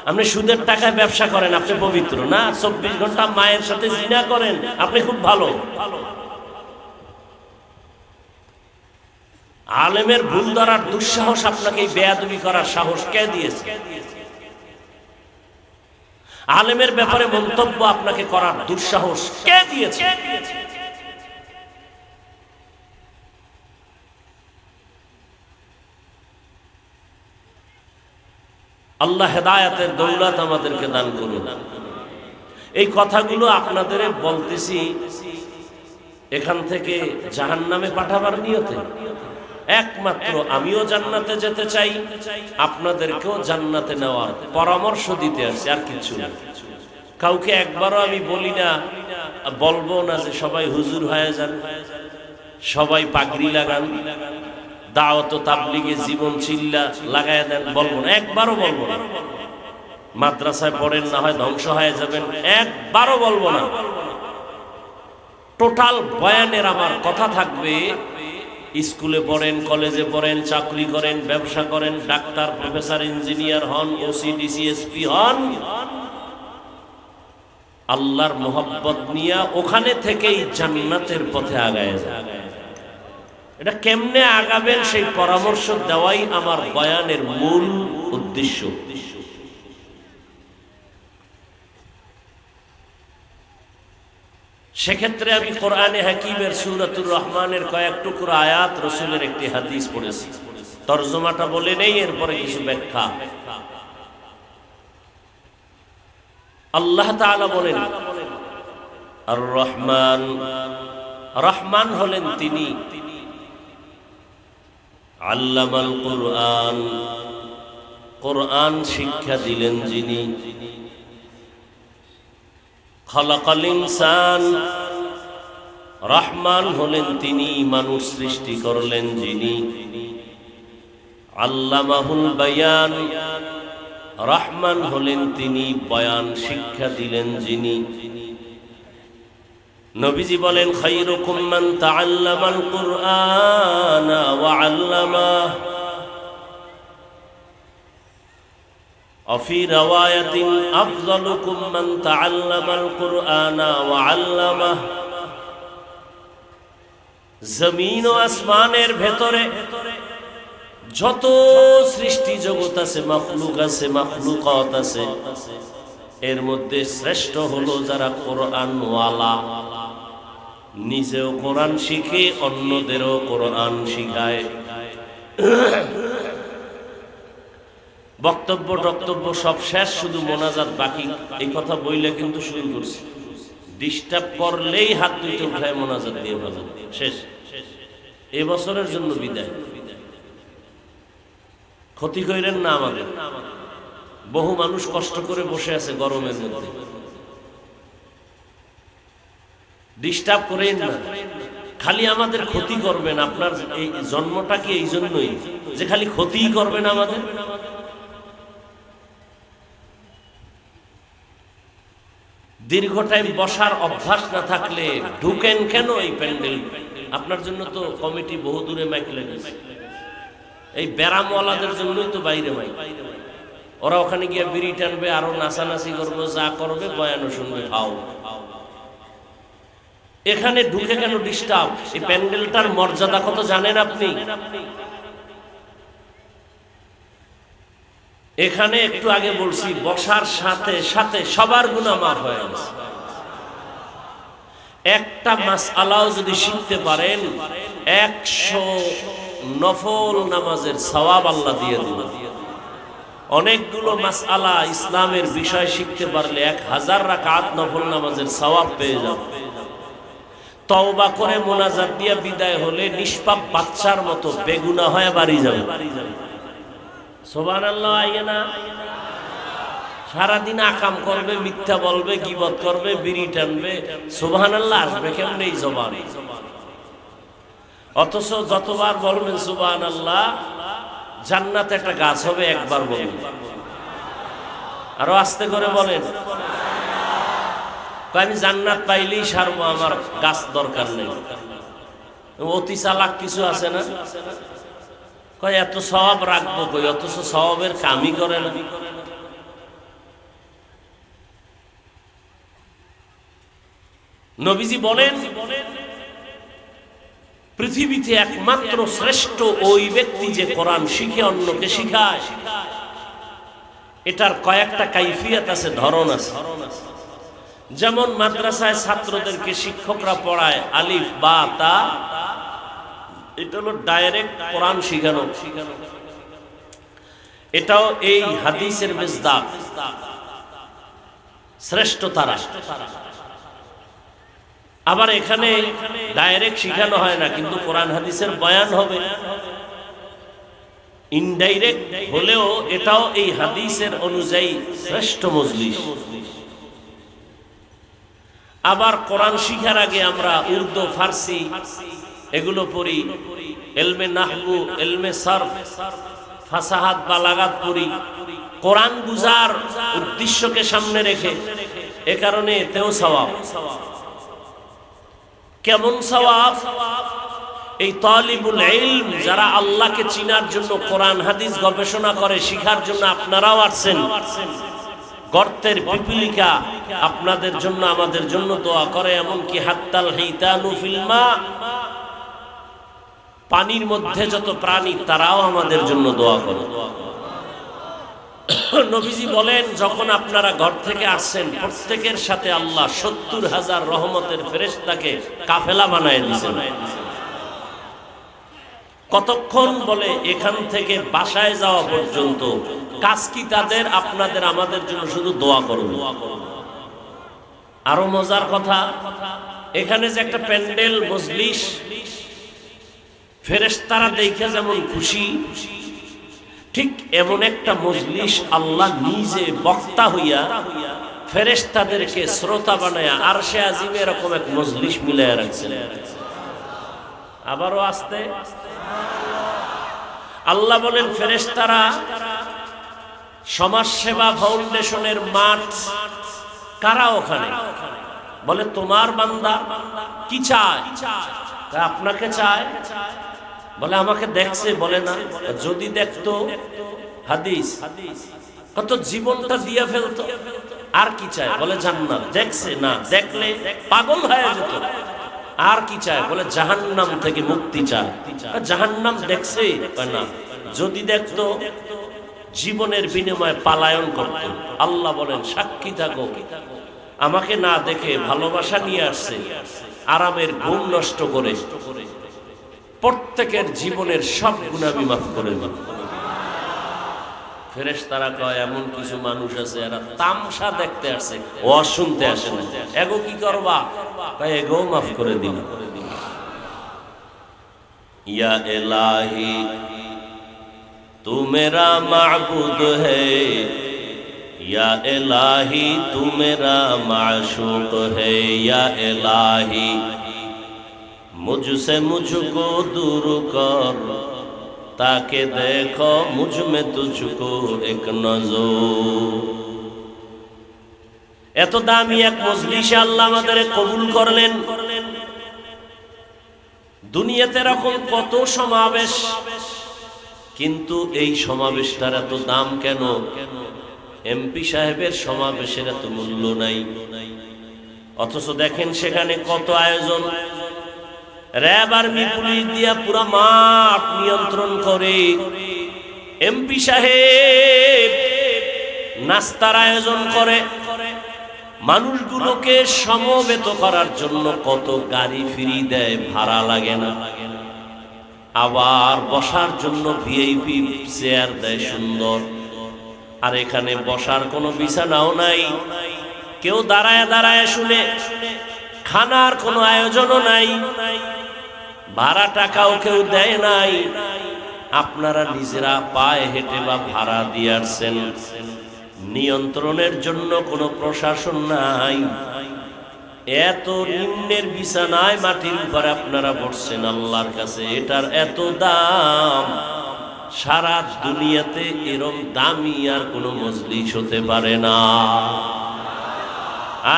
Speaker 1: আপনি সুদের টাকায় ব্যবসা করেন, আপনি পবিত্র না? 24 ঘন্টা মায়ের সাথে জিনা করেন, আপনি খুব ভালো। আলেমের ভুল ধরার দুঃসাহস আপনাকে এই বেয়াদবি করার সাহস কে দিয়েছে? আলেমের ব্যাপারে মন্তব্য আপনাকে করার দুঃসাহস কে দিয়েছে? আল্লাহ হেদায়েতের দৌলত আমাদেরকে দান করুন। এই কথাগুলো আপনাদের বলতেছি এখান থেকে জাহান্নামে পাঠাবার নিয়তে। একমাত্র আমিও জান্নাতে যেতে চাই, আপনাদেরকেও জান্নাতে নেওয়ার পরামর্শ দিতে আসছি, আর কিছু না। কাউকে একবারও আমি বলি না, বলবো না যে সবাই হুজুর হয়ে যান, সবাই পাগড়ি লাগান, দাওয়াত তাবলীগে জীবন চিল্লা লাগায় দেন, বলবো না, একবারও বলবো না। মাদ্রাসায় পড়েন, না হয় ধ্বংস হয়ে যাবেন, একবারও বলবো না। টোটাল বয়ানের আমার কথা থাকবে, স্কুলে পড়েন, কলেজে পড়েন, চাকরি করেন, ব্যবসা করেন, ডাক্তার, প্রফেসর, ইঞ্জিনিয়ার হন, ওসি, ডিসি, এসপি হন, আল্লাহর মোহাব্বত নিয়ে ওখানে থেকেই জান্নাতের পথে আগায় যান। এটা কেমনে আগাবেন সেই পরামর্শ দেওয়াই আমার বয়ানের মূল উদ্দেশ্য। সেক্ষেত্রে আমি কোরআনে হাকিমের সূরাতুর রহমানের কয়েক টুকরো আয়াত, রাসূলের একটি হাদিস পড়েছি। তরজমাটা বলে নেই, এরপরে কিছু ব্যাখ্যা। আল্লাহ তাআলা বলেন, আর রহমান, রহমান হলেন তিনি, আল্লামাল কুরআন, কোরআন শিক্ষা দিলেন যিনি, খালাকাল ইনসান, রহমান হলেন তিনি, মানুষ সৃষ্টি করলেন যিনি, আল্লামাহুল বায়ান, রহমান হলেন তিনি, বয়ান শিক্ষা দিলেন যিনি। নবীজি বলেন, খায়রুকুম মান তাআল্লামাল কুরআনা ওয়া আল্লামাহ, وفي رواية أفضلكم من تعلم القرآن وعلمه। জমিন ও আসমানের ভেতরে যত সৃষ্টি জগৎ আছে, মাখলুক আছে, মাখলুকাত আছে, এর মধ্যে শ্রেষ্ঠ হলো যারা কোরআন ওয়ালা, নিজেও কোরআন শিখে অন্যদেরও কোরআন শিখায়। বক্তব্য সব শেষ, শুধু মোনাজাত বাকি। এই কথা বইলে কিন্তু শুরু করছি, ডিস্টার্ব করলেই হাত দুইটা উঠায় মোনাজাত দিয়ে ভালো, শেষ। এবছরের জন্য বিদায়, ক্ষতি করেন না আমাদের। বহু মানুষ কষ্ট করে বসে আছে গরমের মধ্যে, ডিস্টার্ব করেন না, খালি আমাদের ক্ষতি করবেন। আপনার এই জন্মটা কি এই জন্যই যে খালি ক্ষতিই করবেন আমাদের? দীর্ঘ টাইম বসার অভ্যাস না থাকলে ঢুকেন কেন এই প্যান্ডেল? আপনার জন্য তো কমিটি বহু দূরে মাইক লাগিয়েছে, এই ব্যারামওয়ালাদের জন্যই তো বাইরে মাইক। ওরা ওখানে গিয়ে বিড়ি টানবে, আরো নাচানাচি করবে, যা করবে, বয়ানও শুনবে, খাও। এখানে ঢুকে কেন ডিস্টার্ব? এই প্যান্ডেলটার মর্যাদা কত জানেন আপনি? এখানে একটু আগে বলছি বসার সাথে সাথে সবার গুনাহ মাফ হয়ে গেছে। একটা মাসআলাও যদি শিখতে পারেন 100 নফল নামাজের সওয়াব আল্লাহ দিয়ে দিবেন। অনেকগুলো মাসআলা ইসলামের বিষয় শিখতে পারলে 1000 রাকাত নফল নামাজের সওয়াব পেয়ে যাবেন। তওবা করে মোনাজাত দিয়ে বিদায় হলে নিষ্পাপ বাচ্চার মতো বেগুনাহ হয়ে বাড়ি যাবে। সুবহানাল্লাহ। আইনা সারাদিন আকাম করবে, মিথ্যা বলবে, গীবত করবে, বিড়ি টানবে, সুবহানাল্লাহ আসবে কেমনে এই জবান? অথচ যতবার বলবেন সুবহানাল্লাহ, জান্নাতে একটা গাছ হবে, একবার বলবেন। আরো আস্তে করে বলেন, আমি জান্নাত পাইলেই সারবো, আমার গাছ দরকার নেই। অতি চালাক কিছু আছে না, কয় এত সওয়াব রাখবো কই, অথচ সওয়াবের কামই করে না। নবীজি বলেন, পৃথিবীতে একমাত্র শ্রেষ্ঠ ওই ব্যক্তি যে কোরআন শিখে অন্যকে শিখায়। এটার কয়েকটা কাইফিয়াত আছে, ধরন আছে। যেমন মাদ্রাসায় ছাত্রদেরকে শিক্ষকরা পড়ায় আলিফ বা তা, এটা হলো ডাইরেক্ট কোরআন শিখানো। এটাও এই হাদিসের মেজদাক, শ্রেষ্ঠ তারা। আবার এখানে ডাইরেক্ট শিখানো হয় না, কিন্তু কোরআন হাদিসের বয়ান হবে। ইনডাইরেক্ট হলেও এটাও এই হাদিসের অনুযায়ী শ্রেষ্ঠ মজলিস। আবার কোরআন শিখার আগে আমরা উর্দু, ফার্সি এগুলো পড়ি, ইলমে নাহবু, ইলমে সরফ, ফাসাহাত, বালাগাত পড়ি, কোরআন বুঝার উদ্দেশ্যকে সামনে রেখে। এ কারণে এতেও সওয়াব। কেমন সওয়াব? এই তালিবুল ইলম যারা আল্লাহকে চিনার জন্য কোরআন হাদিস গবেষণা করে, শিখার জন্য আপনারাও আসছেন। গর্তের পিপিলিকা আপনাদের জন্য, আমাদের জন্য দোয়া করে, এমনকি হাত্তাল হিতানু ফিল মা, পানির মধ্যে যত প্রাণী তারাও আমাদের জন্য দোয়া করে। নবীজি বলেন, যখন আপনারা ঘর থেকে আসছেন, প্রত্যেকের সাথে আল্লাহ 70,000 রহমতের ফেরেশতাকে কাফেলা বানায় দিয়েছেন। কতক্ষণ? বলে এখান থেকে বাসায় যাওয়া পর্যন্ত কাজ কি তাদের? আপনাদের, আমাদের জন্য শুধু দোয়া করবে। আরো মজার কথা, এখানে যে একটা প্যান্ডেল মজলিস, ফেরেশতারা দেখে যেমন খুশি, ঠিক এমন একটা মজলিস আল্লাহ নিজে বক্তা হইয়া ফেরেশতাদেরকে শ্রোতা বানায়া আরশে আজিমে এরকম এক মজলিস মিলাইয়া রাখছেন। আবারও আসতে আল্লাহ বলেন, ফেরেশতারা সমাজসেবা ফাউন্ডেশনের মাঠ, কারা ওখানে? বলে তোমার বান্দা কি চায়? আপনাকে চায়। বলে আমাকে দেখছে? বলে না। যদি দেখতো, হাদিস, কত জীবনটা দিয়ে ফেলতো। আর কি চায়? বলে জান্নাত। দেখছে না, দেখলে পাগল হয়ে যেত। আর কি চায়? বলে জাহান্নাম থেকে মুক্তি চায়। জাহান্নাম দেখছে না, যদি দেখতো জীবনের বিনিময়ে পালায়ন করত। আল্লাহ বলেন, সাক্ষী থাকো, আমাকে না দেখে ভালোবাসা নিয়ে আসছে, আরামের ঘুম নষ্ট করে প্রত্যেকের জীবনের সব গুনাহ আমি মাফ করে দেব। ফেরেশতারা কয়, এমন কিছু মানুষ আছে এরা তামসা দেখতে আসে, ওয়াজ শুনতে আসে না। এগো কি করবা? কয় এগো মাফ করে দিন। ইয়া ইলাহি तू मेरा माबूद है, या इलाही तू मेरा माशूक है, या इलाही मुझसे मुझको दूर कर, ताके देखो मुझ में तुझको एक नजर। এত দামি এক মজলিসে আল্লাহ আমাদের কবুল করলেন। দুনিয়াতে এরকম কত সমাবেশ, কিন্তু এই সমাবেশটার এত দাম কেন? এমপি সাহেবের সমাবেশের এত মূল্য নাই, অথচ দেখেন সেখানে কত আয়োজন। র্যাব আর্মি পুলিশ দিয়া পুরা মাঠ নিয়ন্ত্রণ করে। এমপি সাহেব নাস্তার আয়োজন করে, মানুষগুলোকে সমবেত করার জন্য কত গাড়ি ফ্রি দেয়, ভাড়া লাগে না। আবার বসার জন্য ভিআইপি চেয়ার দেয় সুন্দর। আর এখানে বসার কোনো বিছানাও নাই, কেউ দাঁড়ায় দাঁড়ায় শুনে। খানার কোনো আয়োজনও নাই, ভাড়া টাকাও কেউ দেয় নাই। আপনারা নিজেরা পায়ে হেঁটে বা ভাড়া দিয়ে আসছেন। নিয়ন্ত্রণের জন্য কোনো প্রশাসন নাই। এত নিম্নের বিছানায় মাটির উপর আপনারা বসছেন আল্লাহর কাছে, এটার এত দাম। সারা দুনিয়াতে এরম দামি আর কোনো মজলিস হতে পারে না।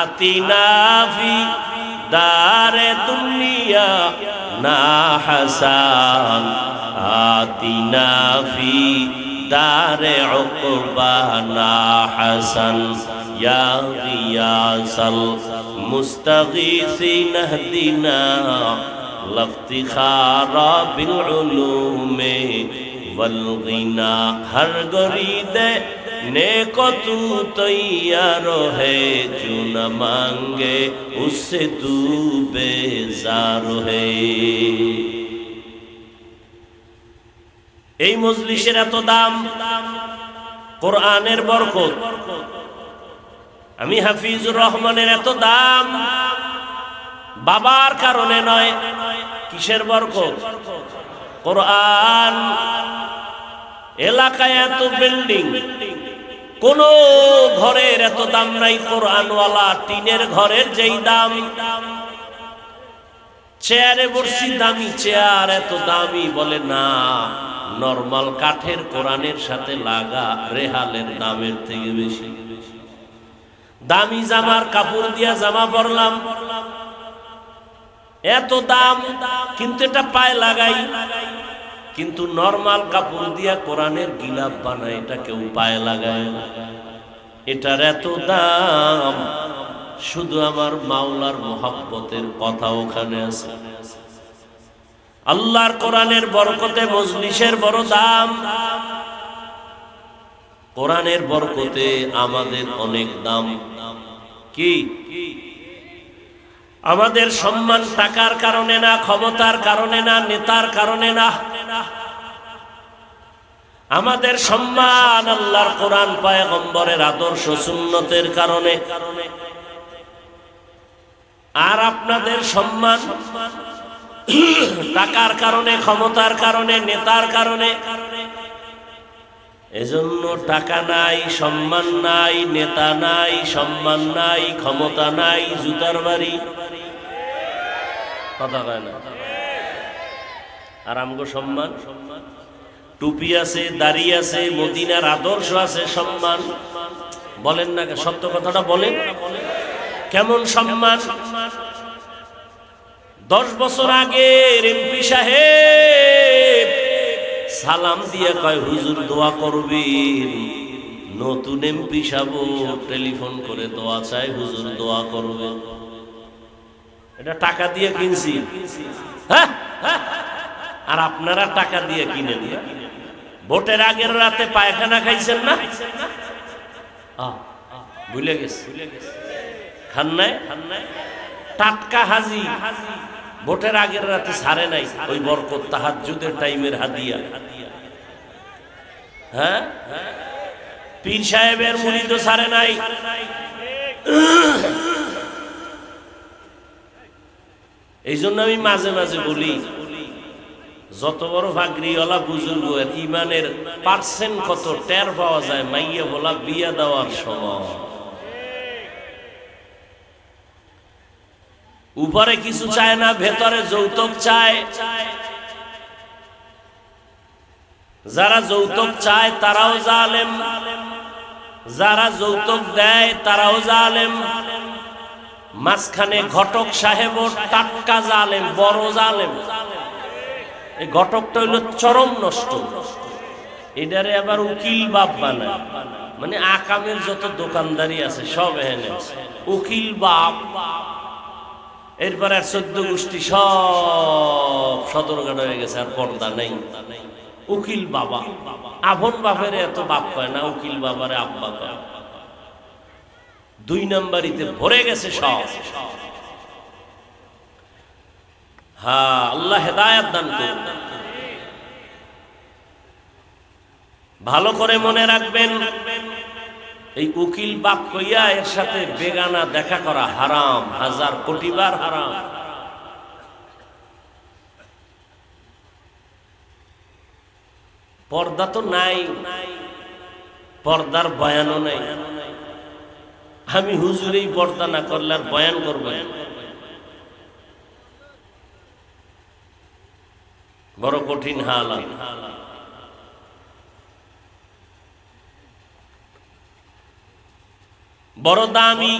Speaker 1: আতিনা ফি দারে দুনিয়া না হাসান, আতিনা ফি দারে উকবা না হাসান, ইয়া গিয়াসাল মুস্তাগীসিন ইহদিনা লফতিখারা বিল উলুমে ওয়াল গিনা। হর গরিদে नेको तू तैयार है, जो न मांगे उससे तू बेजार है। এই মজলিসের এত দাম, কোরআনের বরকত। আমি হাফিজুর রহমানের এত দাম বাবার কারণে নয়। কিসের বরকত? কোরআন। এলাকায় এত বিল্ডিং, কোন ঘরের এত দাম নাই কোরআনওয়ালা। টিনের ঘরের যেই দাম, চেয়ারে বসছি দামি চেয়ার, এত দামি বলে না। নরমাল কাঠের কোরআনের সাথে লাগা রেহালের দামের থেকে বেশি। দামি জামার কাপড় দিয়া জামা পরলাম, এত দাম, কিন্তু এটা পায়ে লাগাই। কিন্তু নরমাল কাপড় দিয়া কোরআনের গিলাপ বানায়, এটা কেউ পায়ে লাগায় না। এটার এত দাম, শুধু আমার মাওলার মোহাব্বতের কথা ওখানে আছে। আল্লাহর কোরআনের বরকতে মজলিসের বড় দাম। কোরআনের বরকতে আমাদের অনেক দাম। কি আমাদের সম্মান টাকার কারণে না, ক্ষমতার কারণে না, নেতার কারণে না। আমাদের সম্মান আল্লাহর কোরআন, পয়গম্বরের আদর্শ, সুন্নতের কারণে। আর আপনাদের সম্মান টাকার কারণে, ক্ষমতার কারণে, নেতার কারণে। এজন্য টাকা নাই, সম্মান নাই, নেতা নাই, সম্মান নাই, ক্ষমতা নাই, জুতার বাড়ি। কথা কয় না। আর আমগো সম্মান, টুপি আছে, দাড়ি আছে, মদিনার আদর্শ আছে, সম্মান। বলেন না, সত্য কথাটা বলেন। কেমন সম্মান? 10 বছর আগে এমপি সাহেব সালাম দিয়ে কয়, হুজুর দোয়া করবেন। নতুন এমপি সাহেব টেলিফোন করে দোয়া চাই, হুজুর দোয়া করবেন। এটা টাকা দিয়ে কিনছি। হ্যাঁ, আর আপনারা টাকা দিয়ে কিনেন। ভোটের আগের রাতে পায়খানা খাইছেন না? ভুলে গেছে, খান নাই? টাটকা হাজি ভোটের আগের রাতে ছাড়ে নাই, ওই বরকত তাহাজ্জুদের টাইমের হাদিয়া। হ্যাঁ, পীর সাহেবের মুরিদও ছাড়ে নাই। এই জন্য আমি মাঝে মাঝে বলি, যত বড় ভাগরিওয়ালা বুজুর্গ ইমানের পার্সেন্ট কত টের পাওয়া যায় মাইয়া বলা বিয়া দেওয়ার সময়। উপরে কিছু চায় না, ভেতরে যৌতুক চায়। যারা যৌতুক চায় তারাও জালেম, যারা যৌতুক দেয় তারাও জালেম। মাঝখানে ঘটক সাহেব টাটকা জালেম, বড় জালেম। এই ঘটকটা হইল চরম নষ্ট। এটারে আবার উকিল বাপ বানায়, মানে আকামের যত দোকানদারি আছে সব এখানে উকিল বাপ। এরপরে আর 14 গোষ্ঠী সব সদরঘাট হয়ে গেছে, আর পর্দা নেই। উকিল বাবা, আপন বাপের এত বাপ পায় না, উকিল বাবারে আব্বা পায়। 2 নাম্বারিতে ভরে গেছে সব। হ্যাঁ, আল্লাহ হেদায়েত দান করুন। ভালো করে মনে রাখবেন, এই উকিল বাপ কইয়া এর সাথে বেগানা দেখা করা হারাম, 1000 কোটি বার হারাম। পর্দা তো নাই, পর্দার বয়ানও নাই। আমি হুজুরেই পর্দা না করলে আর বয়ান করবেন, বড় কঠিন হালাত। বড় দামি।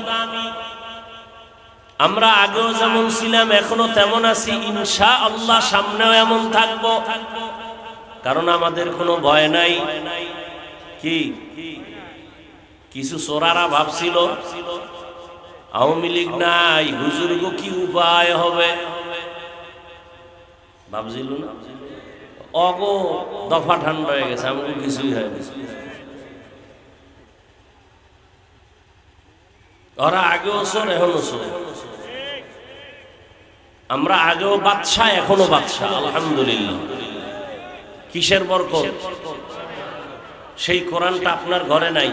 Speaker 1: আমরা আগেও যেমন ছিলাম এখনো তেমন আছি, ইনশাআল্লাহ সামনেও এমন থাকবো। কারণ আমাদের কোনো ভয় নাই। কি কিছু চোরারা ভাবছিল আওয়ামী লীগ নাই, হুজুরগো কি উপায় হবে ভাবছিল না। অগো দফা ঠান্ডা হয়ে গেছে, আমাকে কিছুই হয়নি। ওরা আগেও চোর, এখনো চোর। আমরা আগেও বাদশা, এখনো বাদশা, আলহামদুলিল্লাহ। কিসের বরকত? সেই কোরআনটা আপনার ঘরে নাই,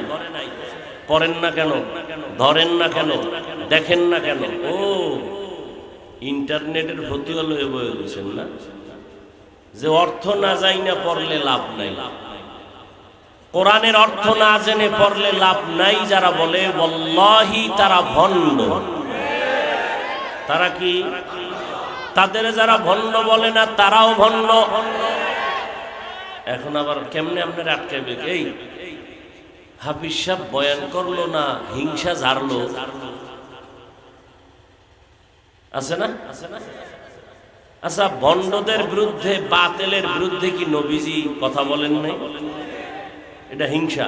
Speaker 1: পড়েন না কেন, ধরেন না কেন, দেখেন না কেন? ও ইন্টারনেটের ফতুয়াল হয়ে বয়ে গেছেন না, যে অর্থ না যাই না পড়লে লাভ নাই। কোরআনের অর্থ না জেনে পড়লে লাভ নাই যারা বলে, ওয়াল্লাহি তারা ভণ্ড। তারা কি? তাদের যারা ভণ্ড বলে না তারাও ভণ্ড। এখন আবার কেমনে আপনার আটকাবে? এই হাফিজ সাহেব বয়ান করলো না, হিংসা ঝাড়লো, আছে না? আচ্ছা, ভণ্ডদের বিরুদ্ধে, বাতিলের বিরুদ্ধে কি নবীজি কথা বলেন নাই? এটা হিংসা।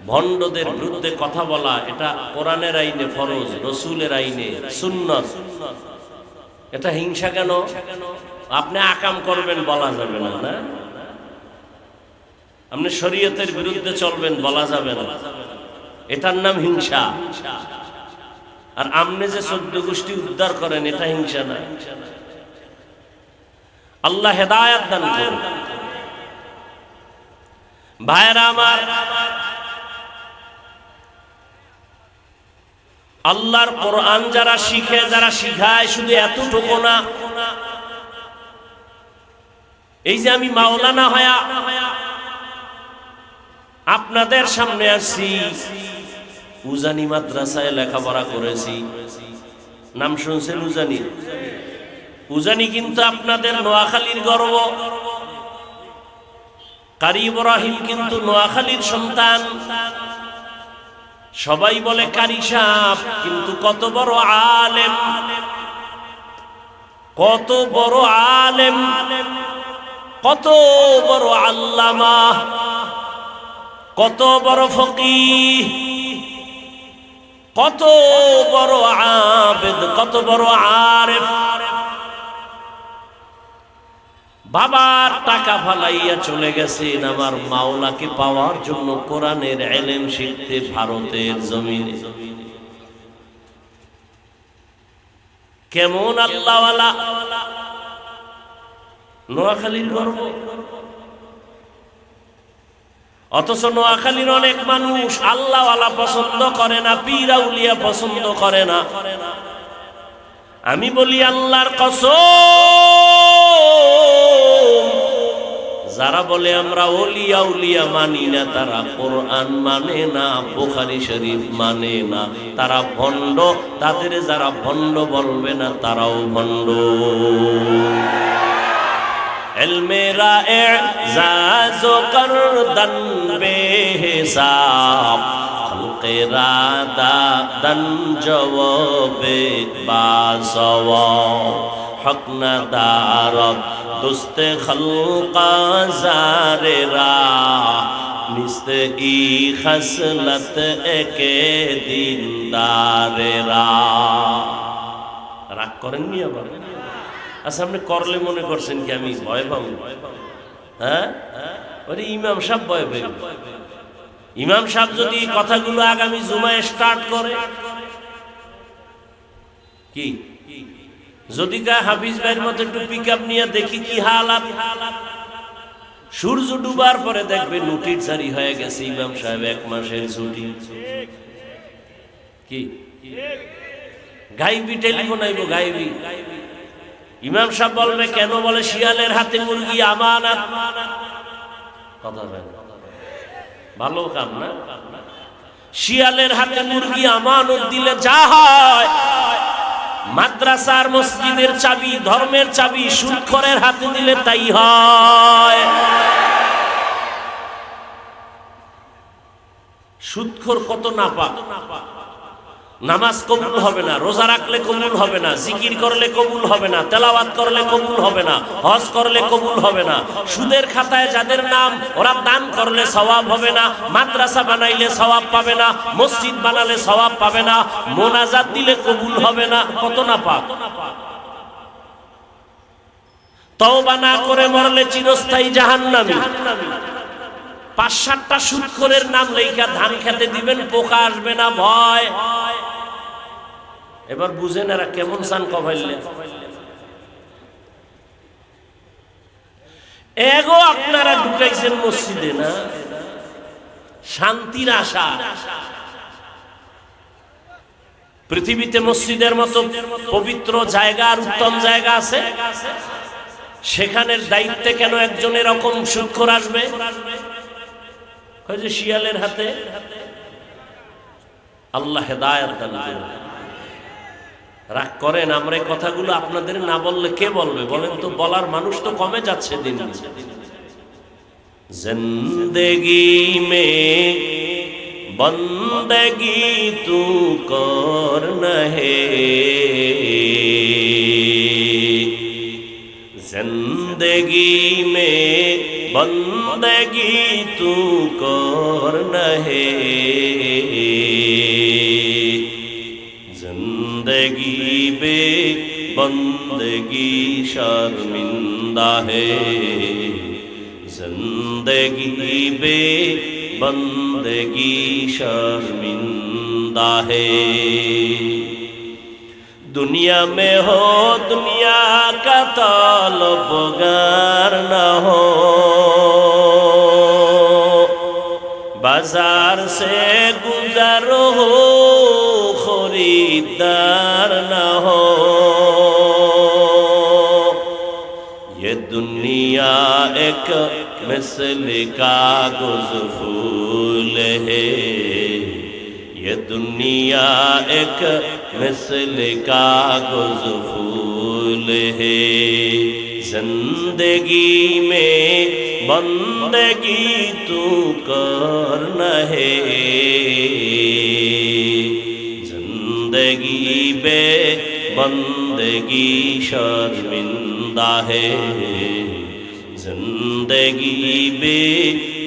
Speaker 1: ভণ্ডদের বিরুদ্ধে কথা বলা এটা কোরআনের আইনে ফরজ, রসুলের আইনে সুন্নত। এটা হিংসা কেন? আপনি আকাম করবেন বলা যাবে না, না? আপনি শরীয়তের বিরুদ্ধে চলবেন বলা যাবে না, এটার নাম হিংসা। আর আপনি যে 14 গোষ্ঠী উদ্ধার করেন, এটা হিংসা না। আল্লাহ হেদায়েত দান করুন। ভাইরা আমার, আল্লাহর কোরআন যারা শিখে, যারা শিখায়, শুধু এতটুকু না, এই যে আমি মাওলানা হয়া আপনাদের সামনে আসছি, উজানি মাদ্রাসায় লেখাপড়া করেছি, নাম শুনছেন উজানি? উজানি কিন্তু আপনাদের নোয়াখালীর গর্ব। কারি ইব্রাহিম কিন্তু নোয়াখালীর সন্তান। সবাই বলে কারি সাহেব, কিন্তু কত বড় আলেম, কত বড় আলেম, কত বড় আল্লামা, কত বড় ফকিহ, কত বড় আবেদ, কত বড় আরেফ। বাবার টাকা ফালাইয়া চলে গেছেন আমার মাওলাকে পাওয়ার জন্য কোরআনের ইলম শিখতে ভারতের জমিনে। কেমন আল্লাহওয়ালা, নোয়াখালীর গর্ব। অথচ নোয়াখালীর অনেক মানুষ আল্লাহওয়ালা পছন্দ করে না, পীর আউলিয়া পছন্দ করে না। আমি বলি আল্লাহর কসম, যারা বলে আমরা ওলিয়া উলিয়া মানি না, তারা কোরআন মানে না, বুখারী শরীফ মানে না, তারা ভণ্ড। তাদের যারা ভণ্ড বলবে না, তারাও ভণ্ড। ইলমেরা এজাজো করদন বেহিসাব, খলকেরা দাদন জওয়াবে বাসওয়াব, হক না দারদ দুস্তে খলকা জারেরা, নিস্তে ই খসলত একে দিনদারেরা। রাগ করেননি আবার? আচ্ছা, আপনি করলে মনে করছেন কি আমি ভয় পাবো? হ্যাঁ, ওরে ইমাম সাহেব ভয় পেয়ে। ইমাম সাহেব যদি কথাগুলো আগামী জুমায় স্টার্ট করে, কি যদি কা হাফিজ ভাইয়ের মতো একটু পিক আপ নিয়ে দেখি কি হালাত। সূর্য ডুবার পরে দেখবে নোটিশ জারি হয়ে গেছে, ইমাম সাহেব 1 মাসের ছুটি। কি গাইবি টেলিফোন আইব, গাইবি। ইমাম সাহেব বলবে কেন? বলে শিয়ালের হাতে মুরগি আমানত। কথা বলে ভালো কাম না? শিয়ালের হাতে মুরগি আমানত দিলে যা হয়, মাদ্রাসার মসজিদের চাবি, ধর্মের চাবি সুদখোরের হাতে দিলে তাই হয়। সুদখোর কত নাপাক। নামাজ কবুল হবে না, রোজা রাখলে কবুল হবে না, জিকির করলে কবুল হবে না, তেলাওয়াত করলে কবুল হবে না, হজ করলে কবুল হবে না। সুদের খাতায় যাদের নাম, ওরা দান করলে সওয়াব হবে না, মাদ্রাসা বানাইলে সওয়াব পাবে না, মসজিদ বানালে সওয়াব পাবে না, মোনাজাত দিলে কবুল হবে না। কত নাপাক। তওবা না করে মরলে চিরস্থায়ী জাহান্নামী। 5-7টা সুদখোরের নাম লেখা ধান খেতে দিবেন, পোকা আসবে না, ভয়। এবার বুঝেন এরা কেমন চান কবাইলে। এগো আপনারা ঢুকাইছেন মসজিদে না, শান্তির আশা। পৃথিবীতে মসজিদের মতো পবিত্র জায়গা আর উত্তম জায়গা আছে? সেখানের দায়িত্বে কেন একজন এরকম সুদখোর আসবে? যে শিয়ালের হাতে। আল্লাহ হেদায়েত দান করুন। রাগ করেন, আমরা এই কথাগুলো আপনাদের না বললে কে বলবে বলেন তো? বলার মানুষ তো কমে যাচ্ছে দিন দিন। জিন্দেগি মে বন্দেগি তু করনা হে, जिंदगी में बंदगी तू करना है, जिंदगी बे बंदगी शर्मिंदा है, जिंदगी बे बंदगी शर्मिंदा है। दुनिया में हो दुनिया का तलबगार न हो, बाजार से गुजर हो खरीदार न हो। ये दुनिया एक मिसल कागज फूल है, ये दुनिया एक मिसल कागज फूल है, जिंदगी में बंदगी तू करना है, जिंदगी बे बंदगी शर्मिंदा है, जिंदगी बे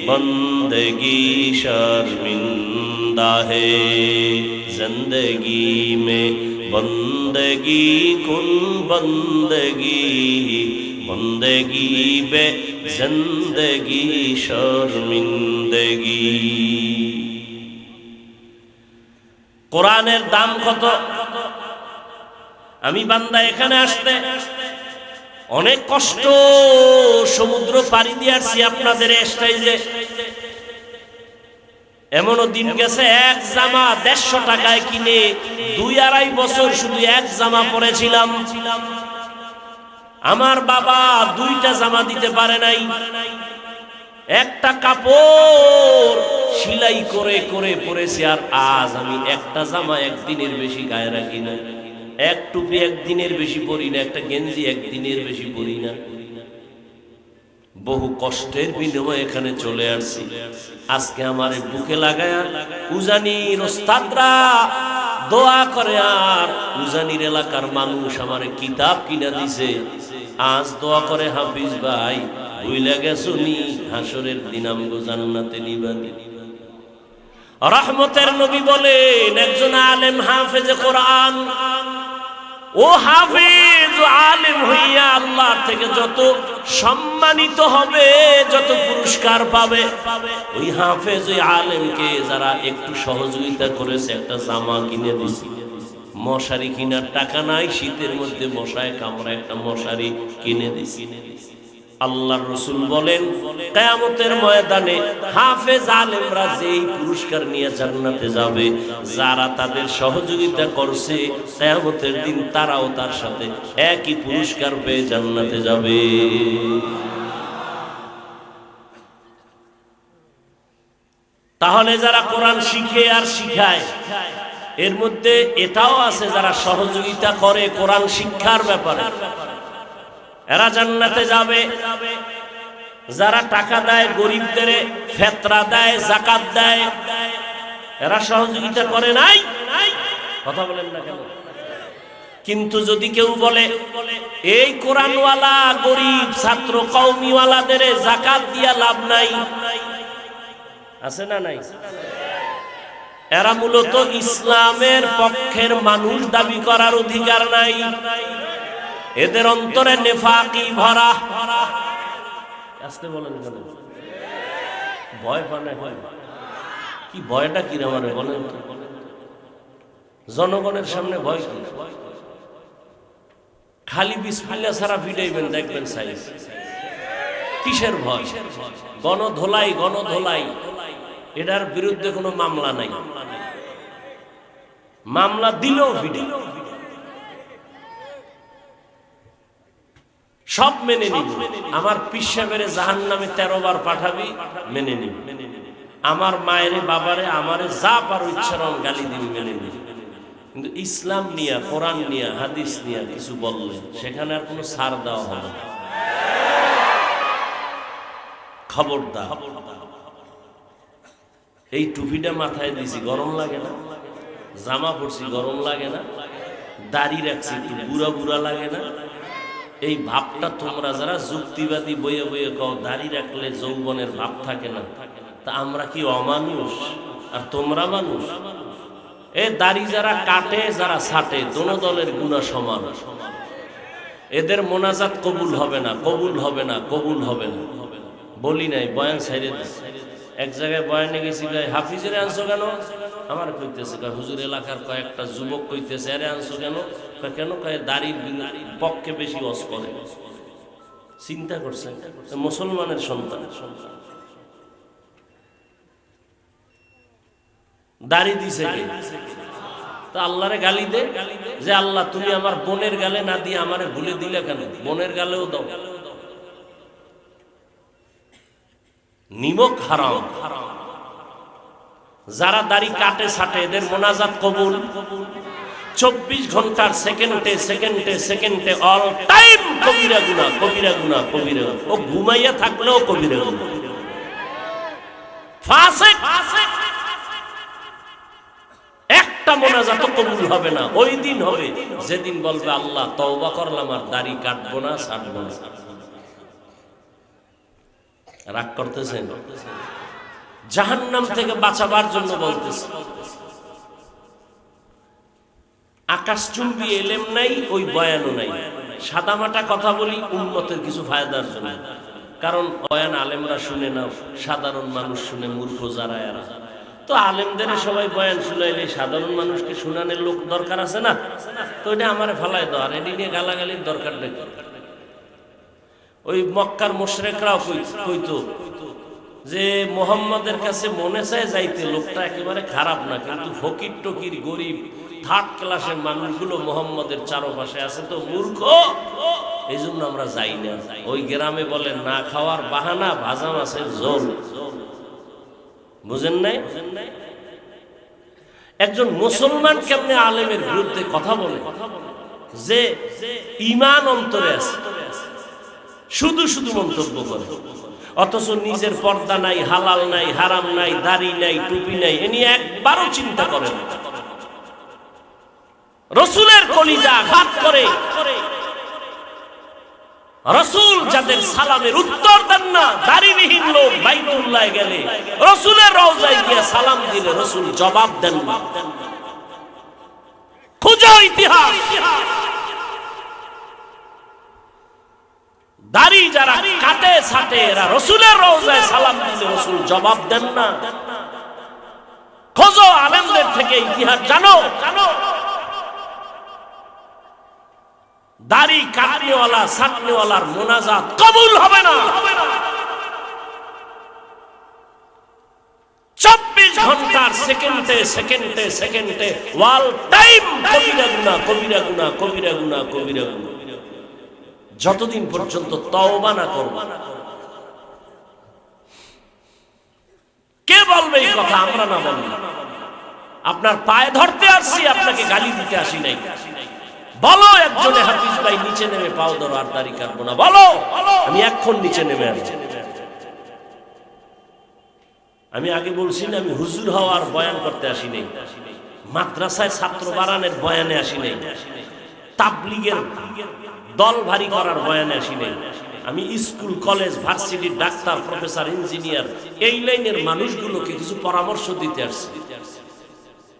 Speaker 1: बंदगी शर्मिंदा है। जिंदगी में बंदगी कुन बंदगी, बंदगी बे जिंदगी शर्मिंदगी। কোরআনের দাম কত? আমি বান্দা এখানে আসতে অনেক কষ্ট, সমুদ্র পাড়ি দিয়ে আসছি আপনাদের স্টাইলে। এমনও দিন গেছে এক জামা 150 টাকায় কিনে 2-2.5 বছর শুধু এক জামা পরেছিলাম। আমার বাবা 2টা জামা দিতে পারে নাই। একটা কাপড় সেলাই করে করে পরেছি, আর আজ আমি একটা জামা একদিনের বেশি গায়ে রাখি না, এক টুপি একদিনের বেশি পরি না, একটা গেঞ্জি একদিনের বেশি পরি না। বহু কষ্টের বিনিময়ে এখানে চলে আসছি। আজকে আমার বুকে লাগায়া উজানির ওস্তাদরা দোয়া করে, আর উজানির এলাকার মানুষ আমার কিতাব কিনা দিছে। আজ দোয়া করে, হাফিজ ভাই ভুইলা গেছো নি হাসরের দিন আমগো জান্নাতে নিবানি। রহমতের নবী বলেন, একজন আলেম হাফেজে কোরআন, ও হাফেজ আলেম হইয়া আল্লাহর থেকে যত সম্মানিত হবে, যত পুরস্কার পাবে, ওই হাফেজ ওই আলেমকে যারা একটু সহযোগিতা করেছে, একটা জামা কিনে দিছি, মশারি কিনার টাকা নাই, শীতের মধ্যে মশায় কামড়া একটা মশারি কিনে দিছি। আল্লাহর রাসূল বলেন, কিয়ামতের ময়দানে হাফেজ আলেমরা যেই পুরস্কার নিয়ে জান্নাতে যাবে, যারা তাদের সহযোগিতা করছে, কিয়ামতের দিন তারাও তার সাথে একই পুরস্কার পেয়ে জান্নাতে যাবে। তাহলে যারা কোরআন শিখে আর শিখায়, এর মধ্যে এটাও আছে যারা সহযোগিতা করে কোরআন শিক্ষার ব্যাপারে, এরা জান্নাতে যাবে। যারা টাকা দেয়, গরিবদের ফেতরা দেয়, যাকাত দেয়, এরা সহযোগিতা করে নাই, কথা বলেন না কেন? কিন্তু যদি কেউ বলে এই কোরআনওয়ালা গরিব ছাত্র কওমিওয়ালাদের যাকাত দিয়া লাভ নাই, আছে না নাই? এরা মূলত ইসলামের পক্ষের মানুষ দাবি করার অধিকার নাই, এদের অন্তরে নেফাকি ভরা। আসতে বলেন কেন? ভয় পানে কি? ভয়টা কি আমারে বলেন? জনগণের সামনে ভয় কি? খালি বিসমিল্লাহ ছাড়া ভিড়াইবেন, দেখবেন সাইজ। কিসের ভয়? গণধোলাই, গণধোলাই, এটার বিরুদ্ধে কোনো মামলা নাই, মামলা দিলেও ভিড়ে সব মেনে নিব। আমার পিসাবের জাহান্নামে 13 বার পাঠাবি, মেনে নিব। আমার মায়ের বাবারে আমারে যা পারো ইচ্ছারম গালি দিবি, মেনে নিব। কিন্তু ইসলাম নিয়া, কোরআন নিয়া, হাদিস নিয়া কিছু বললে সেখানে আর কোনো ছাড় দেওয়া হবে না। খবরদার। এই টুপিটা মাথায় দিছি, গরম লাগে না? জামা পরছি, গরম লাগে না? দাড়ি রাখছি, একটু বুড়া বুড়া লাগে না? এই ভাবটা তোমরা যারা যুক্তিবাদী বইয়ে বইয়ে কও দাড়ি রাখলে যৌবনের ভাব থাকে না, তা আমরা কি অমানুষ আর তোমরা মানুষ? এ দাড়ি যারা কাটে, যারা ছাটে, দোনো দলের গুনাহ সমান। এদের মোনাজাত কবুল হবে না, কবুল হবে না, কবুল হবে না। বলি নাই, বয়ান ছাইড়ে দিছি। এক জায়গায় বয়ানে গেছি, হাফিজের আনছো কেন? আমার কইতেছে, হুজুর এলাকার কয়েকটা যুবক কইতেছে, আরে আনছো কেন? কেন? দাড়ির পক্ষে বেশি ওয়াজ করে। চিন্তা করছেন? মুসলমানের সন্তান, দাড়ি দিছে কে? তা আল্লাহরে গালি দে যে আল্লাহ তুমি আমার বোনের গালে না দিয়ে আমারে ভুলে দিলে কেন? বোনের গালেও দাও। নিমক হারাম। যারা দাড়ি কাটে ছাটে, এদের মোনাজাত কবুল। 24 ঘন্টার সেকেন্ডে সেকেন্ডে সেকেন্ডে অল টাইম কবিরা গুনাহ, কবিরা গুনাহ, কবিরা গুনাহ। ও ঘুমাইয়া থাকলেও কবিরা গুনাহ। ফাসিক, একটা মোনাজাত কবুল হবে না। ওই দিন হবে যেদিন বলবে আল্লাহ তওবা করলাম, আর দাড়ি কাটবো না, ছাড়বো না। রাগ করতেছেন? জাহান্নাম থেকে বাঁচাবার জন্য বলতেছে। আকাশচুম্বী এলেম নাই, ওই বয়ানও নাই। সাদামাটা কথা বলি উম্মতের কিছু ফায়দার জন্য। কারণ বয়ান আলেমরা শুনে না, সাধারণ মানুষ শুনে, মূর্খ যারা এরা। তো আলেমদের সবাই বয়ান শুনাইলে সাধারণ মানুষকে শুনানোর লোক দরকার আছে না? তো এটা আমারে ফালাই দাও, আর এটি নিয়ে গালাগালির দরকার নেই। ওই মক্কার মুশরিকরাও কইতো যে মুহাম্মাদের কাছে মনে চায় যাইতে, লোকটা একেবারে খারাপ না, কিন্তু ফকির টকির গরিব থার্ড ক্লাসের মানুষগুলো মুহাম্মাদের চারপাশে আছে, তো মূর্খ এই জন্য আমরা যাই না। ওই গ্রামে বলে না খাওয়ার বাহানা ভাজা মাছের ঝোল। বুঝেন নাই? একজন মুসলমান কেমনে আলেমের বিরুদ্ধে কথা বলে যে ঈমান অন্তরে আছে, শুধু শুধু মন্তব্য করে, অথচ নিজের পর্দা নাই, হালাল নাই, হারাম নাই, দাড়ি নাই, টুপি নাই, এ নিয়ে একবারও চিন্তা করেন। রাসূলের কলিজা আঘাত করে রাসূল যাদের সালামের উত্তর দেন না, দাড়িবিহীন লোক বাইতুল্লাহে গেলে রাসূলের রওজায় গিয়ে সালাম দিলে রাসূল জবাব দেন না। খুঁজো ইতিহাস। দাড়ি যারা কাটে ছাটে এরা রাসূলের রওজায় সালাম দিলে রাসূল জবাব দেন না। খোঁজো আলেমদের থেকে ইতিহাস জানো। দাড়ি কাটনেওয়ালা ছাটনেওয়ালার মোনাজাত কবুল হবে না। 24 ঘন্টার সেকেন্ডে সেকেন্ডে সেকেন্ডে ওয়াল টাইম কবিরা গুনাহ, কবিরা গুনাহ, কবিরা গুনাহ, কবিরা গুনাহ, যতদিন পর্যন্ত তওবা না করবা। কে বলবে এই কথা? আমরা না বলবো। আপনার পায়ে ধরতে আসছি, আপনাকে গালি দিতে আসি নাই। বলো একজনে হাফিজ ভাই নিচে নেমে পাও ধরো, আর দাড়ি কাটবো না। বলো, আমি এখন নিচে নেমে আসছি। আমি আগে বলছি না, আমি হুজুর হওয়ার বয়ান করতে আসি নাই, মাদ্রাসায় ছাত্র বাড়ানোর বয়ানে আসি নাই, তাবলীগের দল ভারী করার বয়ানে আসি নাই। আমি স্কুল, কলেজ, ভার্সিটির ডাক্তার, প্রফেসর, ইঞ্জিনিয়ার, এই লাইনের মানুষগুলোকে কিছু পরামর্শ দিতে আসছি।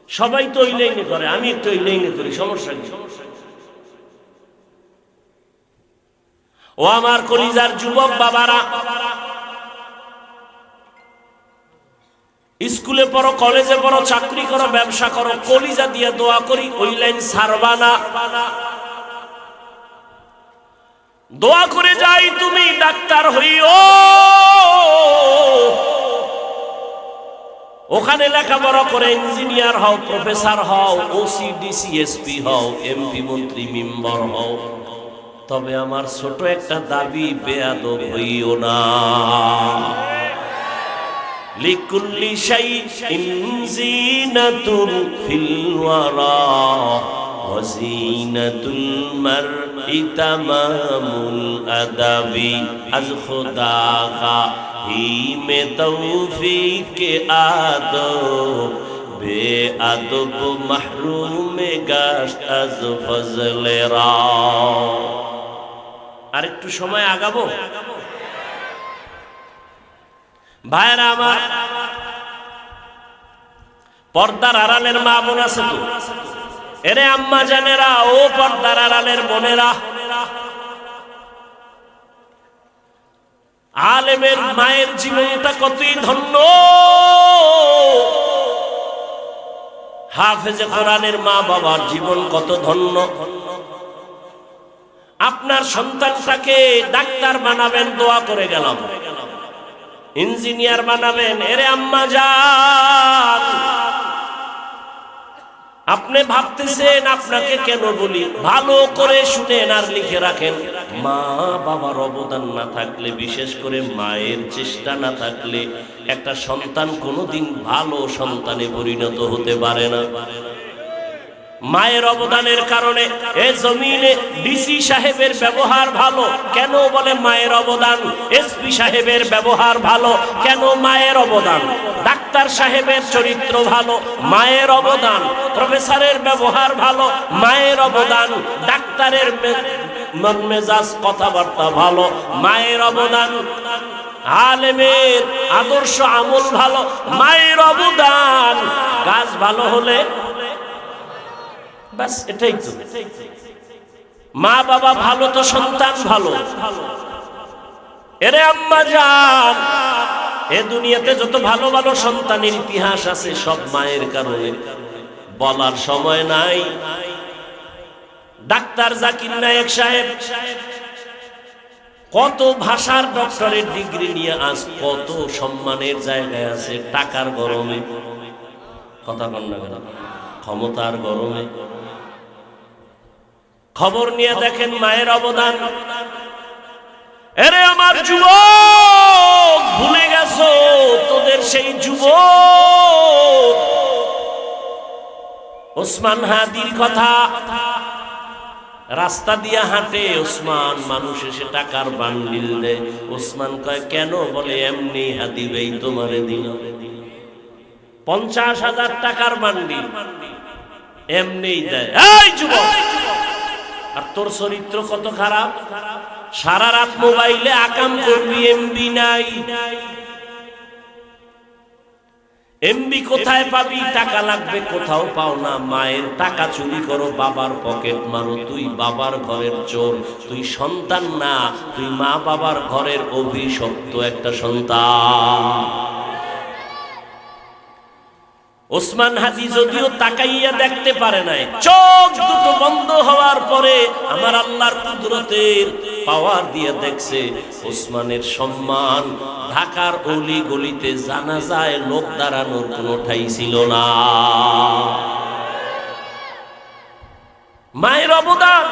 Speaker 1: সবাই তো ওই লাইনে করে, আমি একটু ওই লাইনে করি, সমস্যা নেই। ও আমার কলিজার যুবক বাবারা, স্কুলে পড়ো, কলেজে পড়ো, চাকরি করো, ব্যবসা করো, কলিজা দিয়ে দোয়া করি ওই লাইন ছাড়বা না। দোয়া করে যাই তুমি ডাক্তার হইও, ওখানে লেখাপড়া করে ইঞ্জিনিয়ার হও, প্রফেসর হও, ওসি, ডিসি, এসপি হও, এমপি, মন্ত্রী, মেম্বার হও। তবে আমার ছোট একটা দাবি, বেয়াদব হইও না। লিকুল্লি শাইইন জিনাতুন ফিল ওয়ারা ওয়া জিনাতুল মারই তামামুল আদাবি। আজ খুদা কা হি মে তৌফিক আদব বেআদব মাহরুম গাশত আজ ফজলে রা। আর একটু সময় আগাবো ভাইরা আমার। পর্দার আড়ালের মা বোন আছে তো, এরে আম্মা জানেরা, ও পর্দার আড়ালের বোনেরা, আলেমের মায়ের জীবনটা কতই ধন্য। হাফেজে কোরআনের মা বাবার জীবন কত ধন্য। আপনার সন্তানটাকে ডাক্তার বানাবেন, দোয়া করে গেলাম। ইঞ্জিনিয়ার বানাবেন, এরে আম্মা জান, আপনি ভাবতেছেন আপনাকে কেন বলি, ভালো করে শুনেন আর লিখে রাখেন। মা বাবার অবদান না থাকলে, বিশেষ করে মায়ের চেষ্টা না থাকলে, একটা সন্তান কোনোদিন ভালো সন্তানে পরিণত হতে পারে না। মায়ের অবদানের কারণে এ জমিনে ডিসি সাহেবের ব্যবহার ভালো, কেন বলে মায়ের অবদান। এসপি সাহেবের ব্যবহার ভালো, কেন মায়ের অবদান। ডাক্তার সাহেবের চরিত্র ভালো, মায়ের অবদান। প্রফেসরের ব্যবহার ভালো, মায়ের অবদান। ডাক্তারের মন মেজাজ কথাবার্তা ভালো, মায়ের অবদান। আলেমের আদর্শ আমল ভালো, মায়ের অবদান। গাছ ভালো হলে বাস, এটাই তো। মা বাবা ভালো তো সন্তান ভালো। এরে আম্মা জান, এ দুনিয়াতে যত ভালো ভালো সন্তানের ইতিহাস আছে সব মায়ের কারণে। বলার সময় নাই। ডাক্তার জাকির নায়েক সাহেব কত ভাষার ডক্টরেট ডিগ্রি নিয়ে আজ কত সম্মানের জায়গায় আছে। টাকার গরমে, কথা বল না কেন, ক্ষমতার গরমে, খবর নিয়ে দেখেন মায়ের অবদান। এরে আমার যুবক, ভুলে গেছো তোদের সেই যুবক ওসমান হাদির কথা। রাস্তা দিয়ে হাঁটে ওসমান, মানুষ এসে টাকার বান্ডিল দেয়। ওসমান কয় কেন? বলে এমনি হাদি বেই তোমারে দিল 50,000 টাকার বান্ডিল, এমনি দেয়। এই যুবক, আর তোর চরিত্র কত খারাপ! সারা রাত মোবাইলে আকাম করবি, এমবি নাই। এমবি কোথায় পাবি? টাকা লাগবে, কোথাও পাও না। মায়ের টাকা চুরি করো, বাবার পকেট মারো। তুই বাবার ঘরের চোর, তুই সন্তান না, তুই মা বাবার ঘরের অভিশপ্ত একটা সন্তান। ওসমান হাদি যদিও তাকাইয়া দেখতে পারে নাই, চোখ দুটো বন্ধ হওয়ার পরে আমার আল্লাহর কুদরতের পাওয়ার দিয়ে দেখছে ওসমানের সম্মান। ঢাকার অলি গলিতে জানাজায় লোক দাঁড়ানোর কোনো ঠাঁই ছিল না। মায়ের অবদান।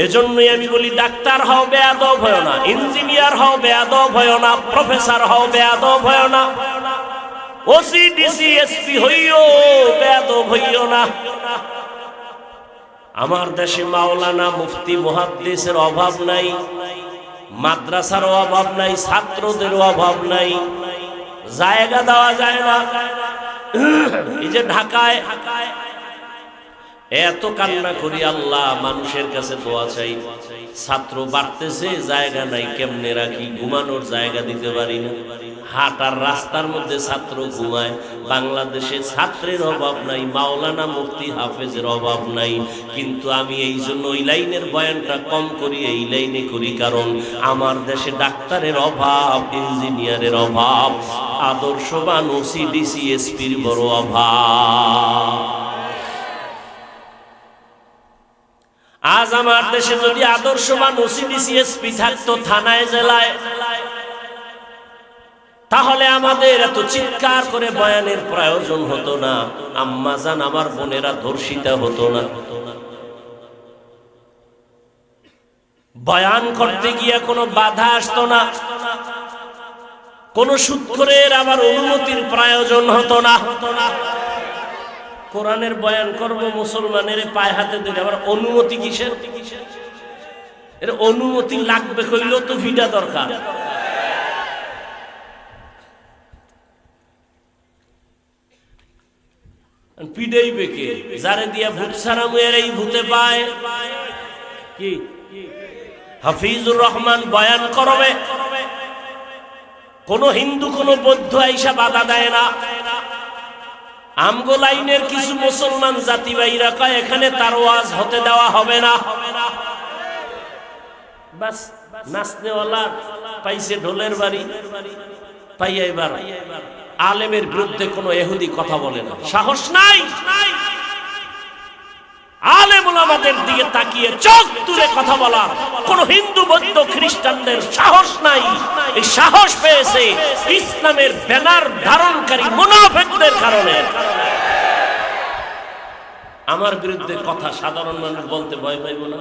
Speaker 1: এজন্যই আমি বলি, ডাক্তার হও বেয়াদব হয় না, ইঞ্জিনিয়ার হও বেয়াদব হয় না, প্রফেসর হও বেয়াদব হয় না, ওসি ডিসি এসপি হইও বেয়াদব হইও না। আমার দেশে মাওলানা মুফতি মুহাদ্দিসের অভাব নাই, মাদ্রাসার অভাব নাই, ছাত্রদের অভাব নাই, জায়গা দেওয়া যায় না। এই যে ঢাকায় এত কান্না করি, আল্লাহ মানুষের কাছে দোয়া চাই, ছাত্র বাড়তেছে, জায়গা নাই, কেমনে রাখি? ঘুমানোর জায়গা দিতে পারি না। হাঁটার রাস্তার মধ্যে ছাত্র ঘুমায়। বাংলাদেশে ছাত্রের অভাব নাই, মাওলানা মুফতি হাফেজের অভাব নাই। কিন্তু আমি এই জন্য ওই লাইনের বয়ানটা কম করি, এই লাইনে করি কারণ আমার দেশে ডাক্তারের অভাব, ইঞ্জিনিয়ারের অভাব, আদর্শবান ওসি ডিসি এসপির বড় অভাব। আজ আমার দেশে যদি আদর্শবান ওসি ডিসি এসপি থাকতো থানায় জেলায়, তাহলে আমাদের এত চিৎকার করে বয়ানের প্রয়োজন হতো না। আম্মা জান, আমার বোনেরা ধর্ষিতা হতো না। বয়ান করতে গিয়ে কোনো বাধা আসতো না। কোন সুদখোরের আবার অনুমতির প্রয়োজন হতো না। কোরআনের বয়ান করব, মুসলমানের পায়ে হাতে ধরে আবার অনুমতি কিসের? এর অনুমতি লাগবে কইলেও তো ভিডা দরকার। পিডাইবে কে? যারে দিয়া ভূত সারামু এরাই ভূতে পায়। কি হাফিজুর রহমান বয়ান করবে, কোন হিন্দু কোন বৌদ্ধ আইসা বাধা দেয় না। আমগো লাইনের কিছু মুসলমান জাতি ভাইরা কয় এখানে তার ওয়াজ হতে দেওয়া হবে না। বাস নাচনেওয়ালা পাইছে ঢোলের বাড়ি, পাইয়া এবার আলেমের বিরুদ্ধে কোন ইহুদি কথা বলে না, সাহস নাই। আলেম ওলামাদের দিকে তাকিয়ে চোখ তুলে কথা বলার কোন হিন্দু বৌদ্ধ খ্রিস্টানদের সাহস নাই। এই সাহস পেয়েছে ইসলামের ব্যানার ধারণকারী মুনাফিকদের কারণে। আমার বিরুদ্ধে কথা সাধারণ মানুষ বলতে ভয় পাইব না,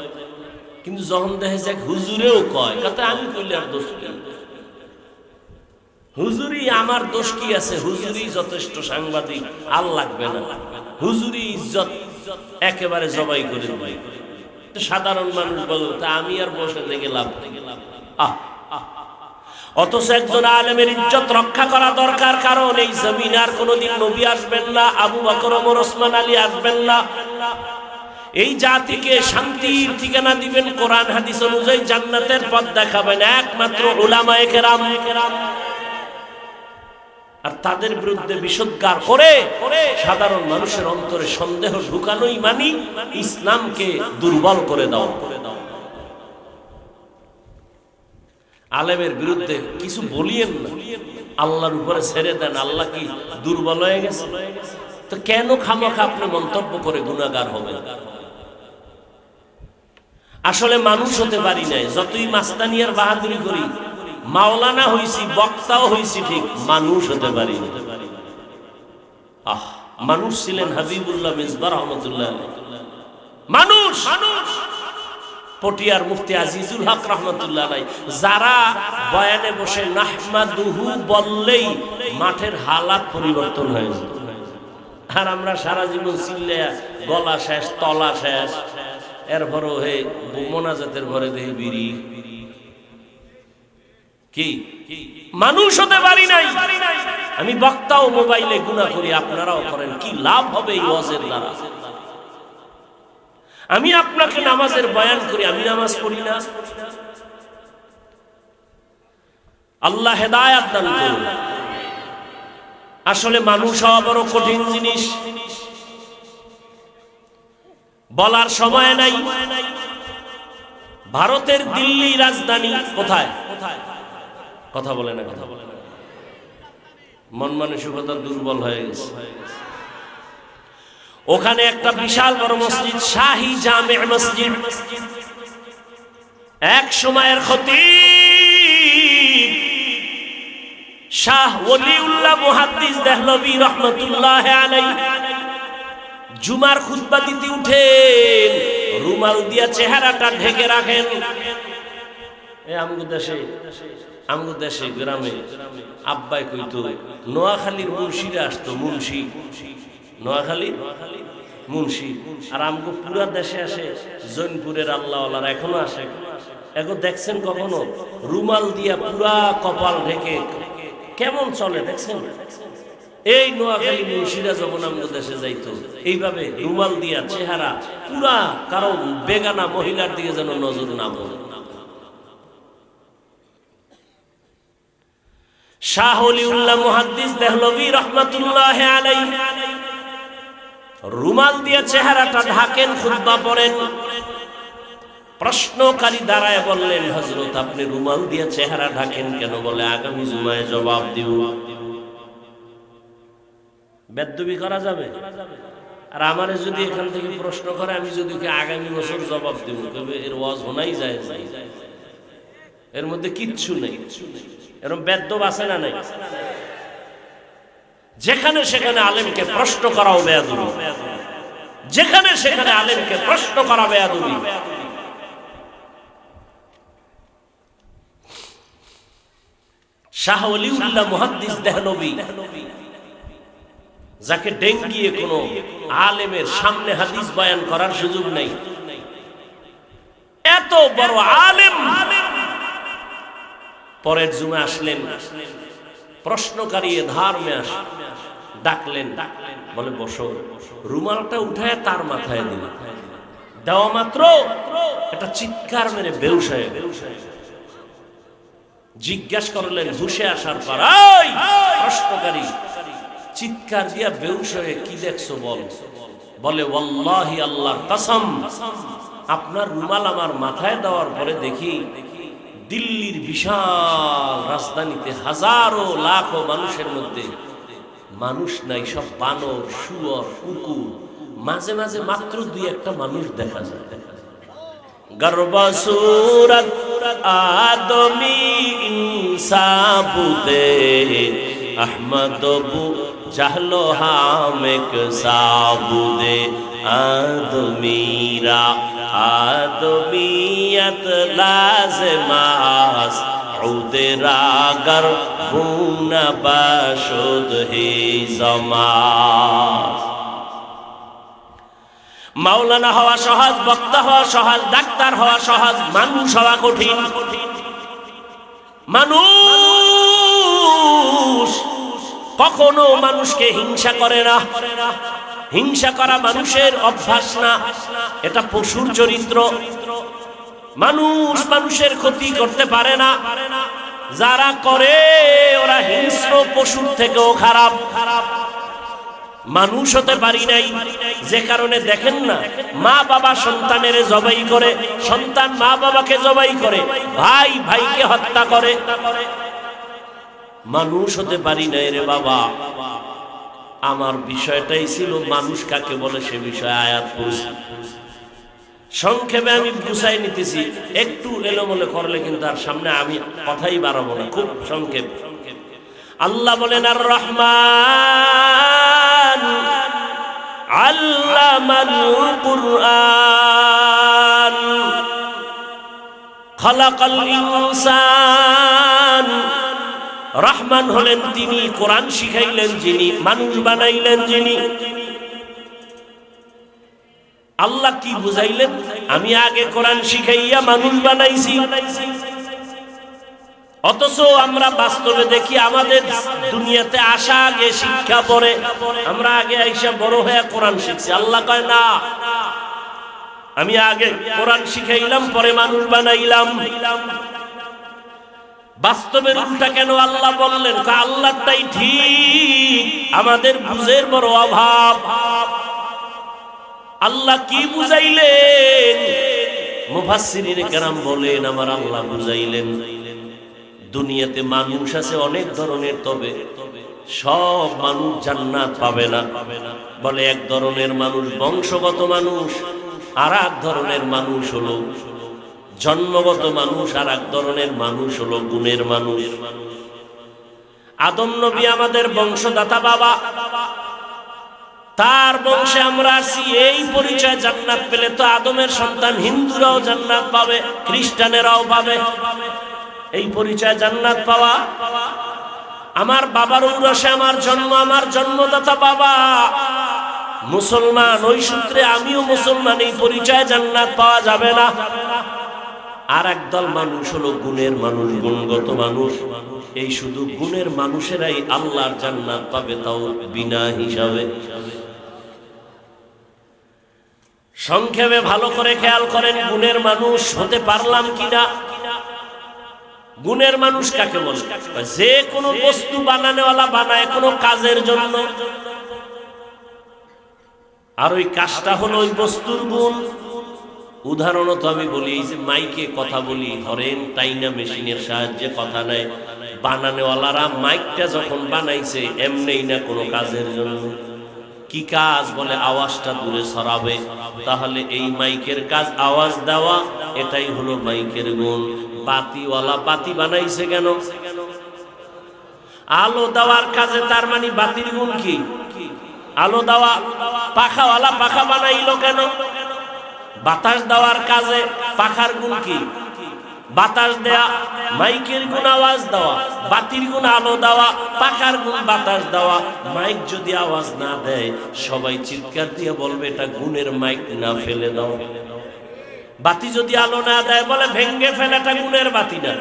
Speaker 1: কিন্তু যখন দেখে যে হুজুরেও কয়, কথা আমি কইলে আর দোষ কি? হুজুরি আমার দোষ কি আছে? হুজুরি যথেষ্ট সাংবাদিক, আর লাগবে না। হুজুরি ইজ্জত একেবারে জবাই করে দেয়। সাধারণ মানুষ বলবে তা আমি আর বসে থেকে লাভ নেই। অথচ একজন আলেমের ইজ্জত রক্ষা করা দরকার, কারণ এই জমিনে আর কোনোদিন নবী আসবেন না, আবু বকর, ওমর, ওসমান, আলী আসবেন না। এই জাতিকে শান্তির ঠিকানা দিবেন, কোরআন হাদিস অনুযায়ী জান্নাতের পথ দেখাবেন একমাত্র উলামায়ে কেরাম। আর তাদের বিরুদ্ধে বিষোদ্গার করে সাধারণ মানুষের অন্তরে সন্দেহ ঢুকানোই মানি ইসলামকে দুর্বল করে দাও। আলেমের বিরুদ্ধে কিছু বলিয়েন না, আল্লাহর উপরে ছেড়ে দেন। আল্লাহ কি দুর্বল হয়ে গেছে? তো কেন খামখা আপনি মন্তব্য করে গুনাহগার হবেন? আসলে মানুষ হতে পারি নাই, যতই মাস্তানিয়ার বাহাদুরি করি, মাওলানা হইছি, বক্তাও হইছি, ঠিক মানুষ হতে পারি না। মানুষ ছিলেন হাবিবুল্লাহ মিসবাহ রহমাতুল্লাহ। মানুষ পটিয়ার মুফতি আজিজুল হক রাহমাতুল্লাহ আলাইহি যারা বয়ানে বসে নাহমাদুহু বললেই মাঠের হালাত পরিবর্তন হয়ে যায়, আর আমরা সারা জীবন চিল্লায়া গলা শেষ তলা শেষ, এরপরও হে মোনাজাতের ঘরে দেহে বিড়ি। কি মানুষ হতে পারি নাই? আমি বক্তাও মোবাইলে গুনাহ করি, আপনারাও করেন, কি লাভ হবে এই ওয়াজের দ্বারা? আমি আপনাকে নামাজের বয়ান করি, আমি নামাজ পড়ি না। আল্লাহ হেদায়েত দান করুন। আসলে মানুষ হওয়া বড় কঠিন জিনিস, বলার সময় নাই। ভারতের দিল্লি রাজধানী কোথায়? কথা বলে না, কথা বলে না, মন মানসিকতা দুর্বল হয়ে গেছে। ওখানে একটা বিশাল বড় মসজিদ, শাহী জামে মসজিদ, এক সময়ের খতীব শাহ ওলিউল্লাহ মুহাদ্দিস দেহলভী রাহমাতুল্লাহ আলাইহি জুমার খুতবা দিতে উঠেন, রুমাল দিয়া চেহারাটা ঢেকে রাখেন। আমগো দেশে গ্রামে আব্বাই কইতো নোয়াখালীর মুন্সিরা আসতো, মুন্সি নোয়াখালী মুন্সি, আর আমগো পুরা দেশে আসে জৈনপুরের আল্লাহওয়ালারা, এখনো আসে। এখন দেখছেন কখনো রুমাল দিয়া পুরা কপাল ঢেকে কেমন চলে দেখছেন? এই নোয়াখালী মুন্সিরা যখন আমাদের দেশে যাইতো এইভাবে রুমাল দিয়া চেহারা পুরা, কারণ বেগানা মহিলার দিকে যেন নজর না পড়ে। শাহ ওলিউল্লাহ মুহাদ্দিস দেহলভী রাহমাতুল্লাহ আলাইহি রুমাল দিয়ে চেহারাটা ঢাকেন, খুতবা পড়েন। প্রশ্নকারী দাঁড়ায় বললেন, হযরত আপনি রুমাল দিয়ে চেহারা ঢাকেন কেন? বলে আগামী জুমায় জবাব দিব। বেদবি করা যাবে? আর আমারে যদি এখান থেকে প্রশ্ন করে, আমি যদি আগামী বছর জবাব দিব, তবে এর ওয়াজ হোনাই যায়, এর মধ্যে কিচ্ছু নেই। এরকম বেদব আছে না নাই? যেখানে সেখানে আলেমকে প্রশ্ন করাও বেয়াদবি, যেখানে সেখানে আলেমকে প্রশ্ন করা বেয়াদবি। শাহ ওলিউল্লাহ মুহাদ্দিস দেহলভী, যাকে ডেঙ্গিয়ে কোনো আলেমের সামনে হাদিস বয়ান করার সুযোগ নেই, এত বড় আলেম, পরের জুমে আসলেন, প্রশ্নকারী ধার মে ডাকলেন, বলে বসো। রুমালটা উঠায় তার মাথায় দিল, দেওয়া মাত্র একটা চিৎকার মেরে বেহুশ হয়ে গেল। জিজ্ঞাসা করলেন হুশে আসার পর, প্রশ্নকারী চিৎকার দিয়া বেহুশ হয়ে, কি দেখছো বল? বলে ওয়াল্লাহি আল্লাহর কসম, আপনার রুমাল আমার মাথায় দেওয়ার পরে দেখি দিল্লির বিশাল রাজধানীতে হাজারো লাখো মানুষের মধ্যে মানুষ নাই, সব বানর, শুয়োর, কুকুর, মাঝে মাঝে মাত্র দুই একটা মানুষ দেখা যায়। গর্বসুরত আদমি ইনসাবুদে আহমদবু জাহলো হামেক সাবুদে আদমিরা আদমিয়ত লাজমাস উদরাগর বুনা বাশুদ হি জমাস। মাওলানা হওয়া সহজ, বক্তা হওয়া সহজ, ডাক্তার হওয়া সহজ, মানুষ হওয়া কঠিন। মানুষ কখনো মানুষকে হিংসা করে না, হিংসা করা মানুষের অভ্যাস না, এটা পশুর চরিত্র। মানুষ মানুষের ক্ষতি করতে পারে না, যারা করে ওরা হিংস্র পশুর থেকেও খারাপ। মানুষ হতে পারি নাই, যে কারণে দেখেন না মা বাবা সন্তানের জবাই করে, সন্তান মা বাবাকে জবাই করে, ভাই ভাইকে হত্যা করে। মানুষ হতে পারি নাই রে বাবা। আমার বিষয়টাই ছিল মানুষ কাকে বলে, সে বিষয়ে আয়াত পড়ছি। সংক্ষেপে আমি বুঝাই নিতেছি, একটু এলোমেলো করলে কিন্তু আর সামনে আমি কথাই বাড়াবো না, খুব সংক্ষেপ। আল্লাহ বলেন আর রহমান আল্লামাল কুরআন খালাকাল ইনসান। রহমান হলেন তিনি, কোরআন শিখাইলেন যিনি, মানুষ বানাইলেন যিনি। আল্লাহ কি বুঝাইলেন? আমি আগে কোরআন শিখাইয়া মানুষ বানাইছি। অথচ আমরা বাস্তবে দেখি আমাদের দুনিয়াতে আসা আগে শিক্ষা পরে, আমরা আগে আইসা বড় হয়ে কোরআন শিখছি। আল্লাহ কয় না, আমি আগে কোরআন শিখাইলাম পরে মানুষ বানাইলাম। বাস্তবের উল্টা কেন আল্লাহ বললেন? আল্লাহটাই ঠিক, আমাদের বুঝের বড় অভাব। আল্লাহ কি বুঝাইলেন? মুফাসসিরিনে কেরাম বলেন আমার আল্লাহ বুঝাইলেন দুনিয়াতে মানুষ আছে অনেক ধরনের, তবে সব মানুষ জান্নাত পাবে না। বলে এক ধরনের মানুষ বংশগত মানুষ, আর এক ধরনের মানুষ হলো জন্মগত মানুষ, আর এক ধরনের মানুষ হলো গুণের মানুষ। আদম নবী আমাদের বংশদাতা বাবা, তার বংশে আমরা আছি, এই পরিচয় জান্নাত পেলে তো আদমের সন্তান হিন্দুরাও জান্নাত পাবে, খ্রিস্টানেরাও পাবে। এই পরিচয় জান্নাত পাওয়া। আমার বাবার ঔরসে আমার জন্ম, আমার জন্মদাতা বাবা মুসলমান, ওই সূত্রে আমিও মুসলমান, এই পরিচয় জান্নাত পাওয়া যাবে না। আর একদল মানুষ হলো গুণের মানুষ, গুণগত মানুষ। এই শুধু গুণের মানুষেরাই আল্লাহর জান্নাত পাবে, তাও বিনা হিসাবে। সংক্ষেপে ভালো করে খেয়াল করেন, গুণের মানুষ হতে পারলাম কিনা। গুণের মানুষ কাকে বলে? যে কোনো বস্তু বানানোওয়ালা বানায় কোনো কাজের জন্য, আর ওই কাজটা হলো ওই বস্তুর গুণ। উদাহরণত আমি বলি, এই যে মাইকে কথা বলি, হরেন টাইনা মেশিনের সাহায্যে কথা নেয়, বানানোওয়ালারা মাইকটা যখন বানাইছে এমনিই না কোনো কাজের জন্য। কি কাজ? বলে আওয়াজটা দূরে ছড়াবে। তাহলে এই মাইকের কাজ আওয়াজ দেওয়া, এটাই হলো মাইকের গুণ। বাতিওয়ালা বাতি বানাইছে কেন? আলো দেওয়ার কাজে, তার মানে বাতির গুণ কি? আলো দেওয়া। পাখাওয়ালা পাখা বানাইলো কেন? বাতাস দেওয়ার কাজে। পাখার গুণ কি? বাতাস দেয়া। মাইকের গুণ আওয়াজ দেওয়া, বাতির গুণ আলো দেওয়া, পাখার গুণ বাতাস দেওয়া। মাইক যদি আওয়াজ না দেয় সবাই চিৎকার দিয়ে বলবে এটা গুণের মাইক না, ফেলে দাও। বাতি যদি আলো না দেয় বলে ভেঙ্গে ফেলে, এটা গুণের বাতি না।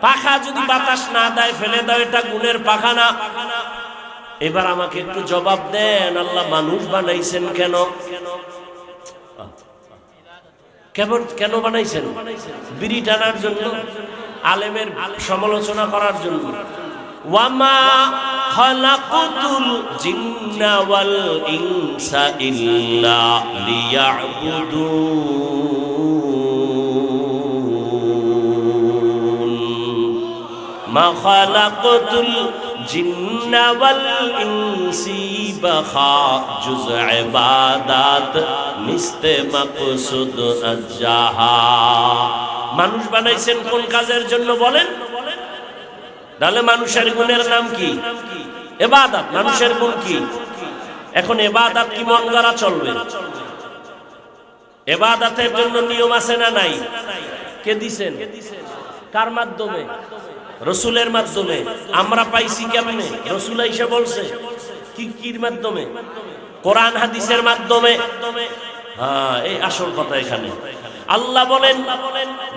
Speaker 1: পাখা যদি বাতাস না দেয় ফেলে দাও, এটা গুণের পাখা না। এবার আমাকে একটু জবাব দেন, আল্লাহ মানুষ বানাইছেন কেন? কেন বানাইছেন? বিড়ি টানার জন্য? আলেমের সমালোচনা করার জন্য? ওয়ামা খালাকুতুল জিন্না ওয়াল ইনসা ইল্লা লিয়াবুদুন। মা খালাকুতুল জিন্না ওয়াল ইনসি বাখা জুজ ইবাদাত মিস্তে মাকসুদ আজ্জাহা। মানুষ বানাইছেন কোন কাজের জন্য বলেন? তাহলে মানুষের গুণের নাম কি? ইবাদত। মানুষের গুণ কি? এখন ইবাদত কি মন গড়া চলবে? ইবাদতের জন্য নিয়ম আছে না নাই? কে দিবেন? কার মাধ্যমে? রাসূলের মাধ্যমে। আমরা পাইছি কেমনে? রাসূল আইসা বলছে। কির মাধ্যমে? কোরআন হাদিসের মাধ্যমে। হ্যাঁ, এই আসল কথা এখানে। আল্লাহ বলেন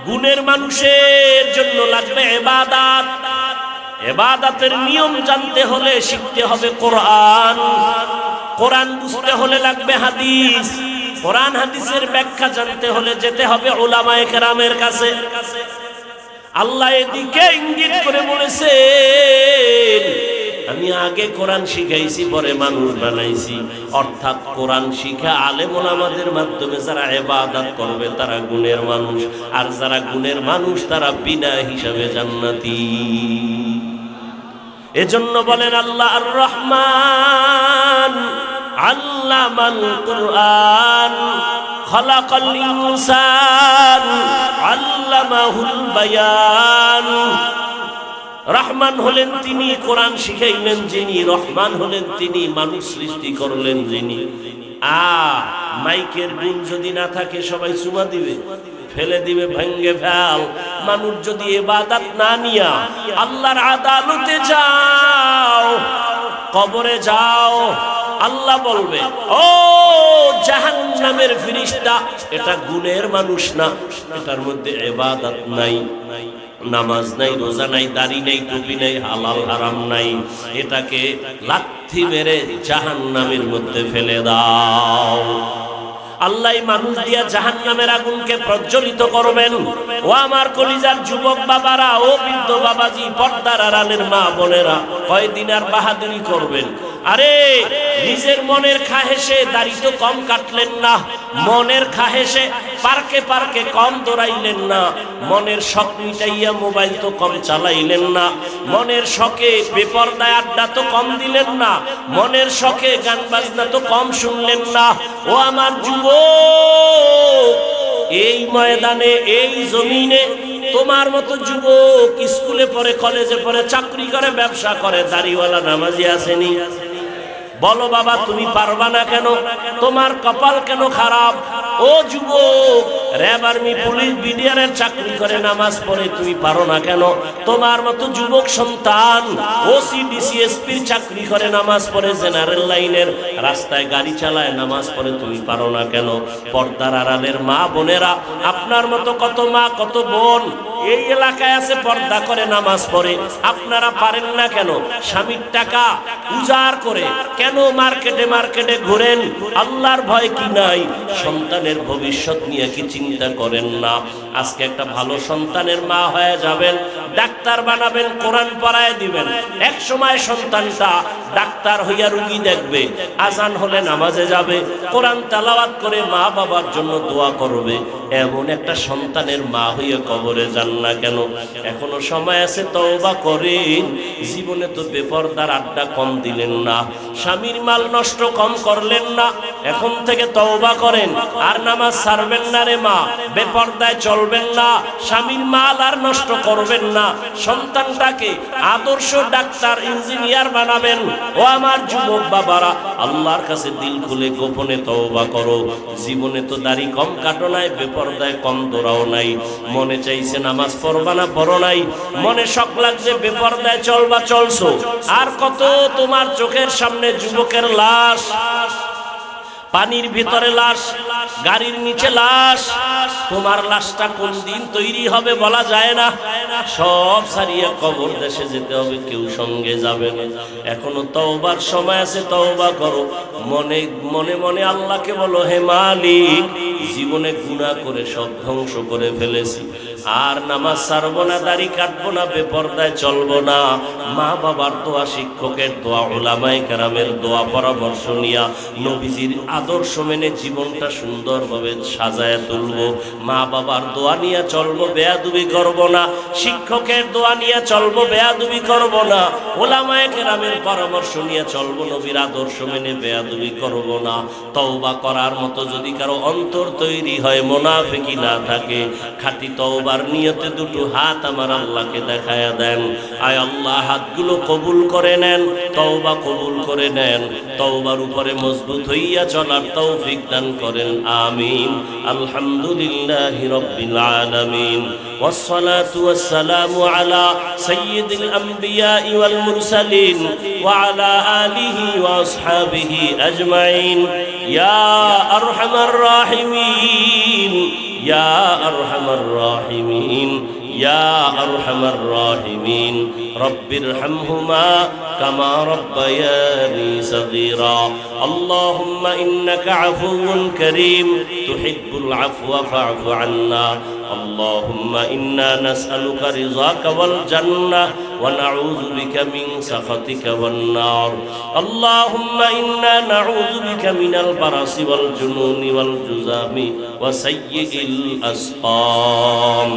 Speaker 1: গুণের মানুষের জন্য লাগবে ইবাদত। ইবাদতের নিয়ম জানতে হলে শিখতে হবে কোরআন। কোরআন বুঝতে হলে লাগবে হাদিস। কোরআন হাদিসের ব্যাখ্যা জানতে হলে যেতে হবে উলামায়ে কেরামের কাছে। আল্লাহ এদিকে ইঙ্গিত করে বলেছেন আমি আগে কোরআন শিখাইছি পরে মানুষ বানাইছি। অর্থাৎ কোরআন শিখা আলেম ওলামাদের মাধ্যমে যারা ইবাদত করবে তারা গুণের মানুষ, আর যারা গুণের মানুষ তারা বিনা হিসাবে জান্নাতি। এজন্য বলেন আল্লাহ আর রহমান আল্লামাল কুরআন খালাকাল ইনসান আল্লামাহুল বায়ান। রহমান হলেন তিনি, কোরআন শিখাইলেন যিনি। রহমান হলেন তিনি, মানুষ সৃষ্টি করলেন যিনি। মাইকের গুণ যদি না থাকে সবাই চুমা দিবে, ফেলে দিবে, ভেঙ্গে ফেল। মানুষ যদি ইবাদত না নিয়া আল্লাহর আদালতে যাও, কবরে যাও, আল্লাহ বলবে ও জাহান্নামের ফেরেশতা, এটা গুণের মানুষ না, এটার মধ্যে ইবাদত নাই, নামাজ নাই, রোজা নাই, দাড়ি নাই, টুপি নাই, হালাল হারাম নাই, এটাকে লাথি মেরে জাহান্নামের মধ্যে ফেলে দাও। আল্লাহ মানুষ দিয়া জাহান্নামের আগুনকে প্রজ্বলিত করবেন। ও আমার কলিজার যুবক বাবারা, ও বৃদ্ধ বাবাজি, পর্দার আড়ালের মা বোনেরা, কয়দিন আর বাহাদুরি করবেন? আরে নিজের মনের খাহেসে দাড়ি তো কম কাটলেন না, মনের খাহেসে পার্কে পার্কে কম দৌড়াইলেন না, মনের শখ মিটাইয়া মোবাইল তো কম চালাইলেন না, মনের শখে বেপরদায় আড্ডা তো কম দিলেন না, মনের শখে গান বাজনা তো কম শুনলেন না। ও আমার যুবক, এই ময়দানে, এই জমিনে তোমার মতো যুবক স্কুলে পড়ে, কলেজে পড়ে, চাকরি করে, ব্যবসা করে, দাড়িওয়ালা নামাজি আসেনি? বলো বাবা, তুমি পারবা না কেন? তোমার কপাল কেন খারাপ? ও যুবক, র্যাব, আর্মি, পুলিশ, বিডিআরের চাকরি করে, নামাজ পড়ে, তুমি পারো না কেন? তোমার মতো যুবক সন্তান ওসি ডিসি এসপির চাকরি করে, নামাজ পড়ে, জেনারেল লাইনের রাস্তায় গাড়ি চালায়, নামাজ পড়ে, তুমি পারো না কেন? পর্দার আড়ালের মা বোনেরা, আপনার মতো কত মা, কত বোন এই এলাকায় আছে, পর্দা করে, নামাজ পড়ে, আপনারা পারেন না কেন? স্বামীর টাকা উজাড় করে কেন মার্কেটে মার্কেটে ঘুরেন? আল্লাহর ভয় কি নাই? সন্তানের ভবিষ্যৎ নিয়ে কি চিন্তা করেন না? আজকে একটা ভালো সন্তানের মা হয়ে যাবেন, ডাক্তার বানাবেন, কোরআন পড়ায় দিবেন, এক সময় সন্তানটা ডাক্তার হইয়া রুগী দেখবে, আজান হলে নামাজে যাবে, কোরআন তেলাওয়াত করে মা বাবার জন্য দোয়া করবে। এমন একটা সন্তানের মা হইয়া কবরে যান না কেন? এখনো সময় আছে, তওবা করেন। জীবনে তো বেপরদার আড্ডা কম দিলেন না, স্বামীর মাল নষ্ট কম করলেন না, এখন থেকে তওবা করেন, আর নামাজ ছাড়বেন না রে মা, বেপরদায় চলবেন না, স্বামীর মাল আর নষ্ট করবেন না, সন্তানটাকে আদর্শ ডাক্তার, ইঞ্জিনিয়ার বানাবেন। ও আমার যুবক বাবারা, আল্লাহর কাছে দিল খুলে গোপনে তওবা করো। জীবনে তো দাড়ি কম কাটো নাই, বেপরদায় কম দৌড়াও নাই, মনে চাইছে নামাজ পড়বা না, পড়ো নাই, মনে শখ লাগছে বেপরদায় চলবা, চলছো। আর কত তোমার চোখের সামনে যুবকের লাশ, পানির ভিতরে লাশ, গাড়ির নিচে লাশ। তোমার লাশটা কোন দিন তৈরি হবে বলা যায় না। সব ছাড়িয়ে কবর দেশে যেতে হবে, কেউ সঙ্গে যাবে না। এখনো তওবার সময় আছে, তওবা করো। মনে মনে মনে আল্লাহকে বলো, হে মালিক, জীবনে গুনাহ করে সব ধ্বংস করে ফেলেছি, আর নামাজ ছাড়বো না, দাড়ি কাটবো না, বেপরদায় চলবো না। মা বাবার দোয়া, শিক্ষকের দোয়া, উলামায়ে কেরামের দোয়া, পরামর্শ নিয়া নবীজির আদর্শ মেনে জীবনটা সুন্দরভাবে সাজায় তুলবো। মা বাবার দোয়া নিয়ে চলবো, বেয়াদবি করব না। শিক্ষকের দোয়া নিয়ে চলবো, বেয়াদবি করব না। উলামায়ে কেরামের পরামর্শ নিয়ে চলবো, নবীর আদর্শ মেনে বেয়াদবি করব না। তওবা করার মতো যদি কারো অন্তর তৈরি হয়, মুনাফিকি না থাকে, খাঁটি তওবার নিয়তে দুটো হাত আমার আল্লাহকে দেখায়া দেন। আয় আল্লাহ, হাতগুলো কবুল করে নেন, তওবা কবুল করে নেন, তওবার উপরে মজবুত হইয়া চলার তৌফিক দান করেন। আমিন। আলহামদুলিল্লাহি রাব্বিল আলামিন, ওয়াসসালাতু ওয়াসসালামু আলা সাইয়্যিদিল আমবিয়াই ওয়াল মুরসালিন ওয়া আলা আলিহি ওয়া আসহাবিহি আজমাইন। ইয়া আরহামার রাহিমিন, ইয়া আরহামার রাহিমিন, ইয়া আরহামার রাহিমিন। রব্বিরহামহুমা কামা রব্বায়ানি সগীরা। আল্লাহুম্মা ইন্নাকা আফুউন কারীম তুহিব্বুল আফওয়া ফা'ফু আন্না। আল্লাহুম্মা ইন্না নাসআলুকা রিযাকা ওয়াল জান্নাহ ওয়া নাউযু বিকা মিন সাখাতিকা ওয়ান নার। আল্লাহুম্মা ইন্না নাউযু বিকা মিনাল বারাসি ওয়াল জুনুনি ওয়াল জুযামি ওয়া সাইয়্যিল আসকাম।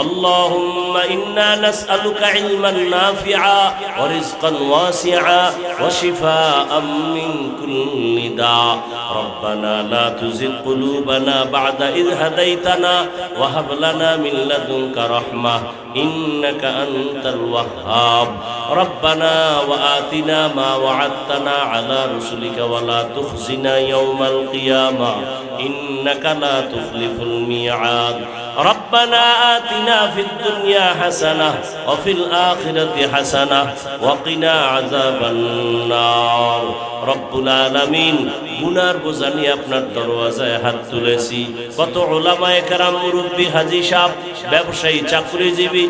Speaker 1: اللهم إنا نسألك علما نافعا ورزقا واسعا وشفاء من كل داء ربنا لا تزغ قلوبنا بعد إذ هديتنا وهب لنا من لدنك رحمة إنك أنت الوهاب ربنا وآتنا ما وعدتنا على رسلك ولا تخزنا يوم القيامة إنك لا تخلف الميعاد ربنا آتنا في الدنيا حسنة وفي الآخرة حسنة وقنا عذاب النار رب العالمين গুনার বোঝা নিয়ে আপনার দরওয়াজায় হাত তুলেছি কত উলামায়ে কেরাম মুরব্বি হাজী সাহেব ব্যবসায়ী চাকরিজীবী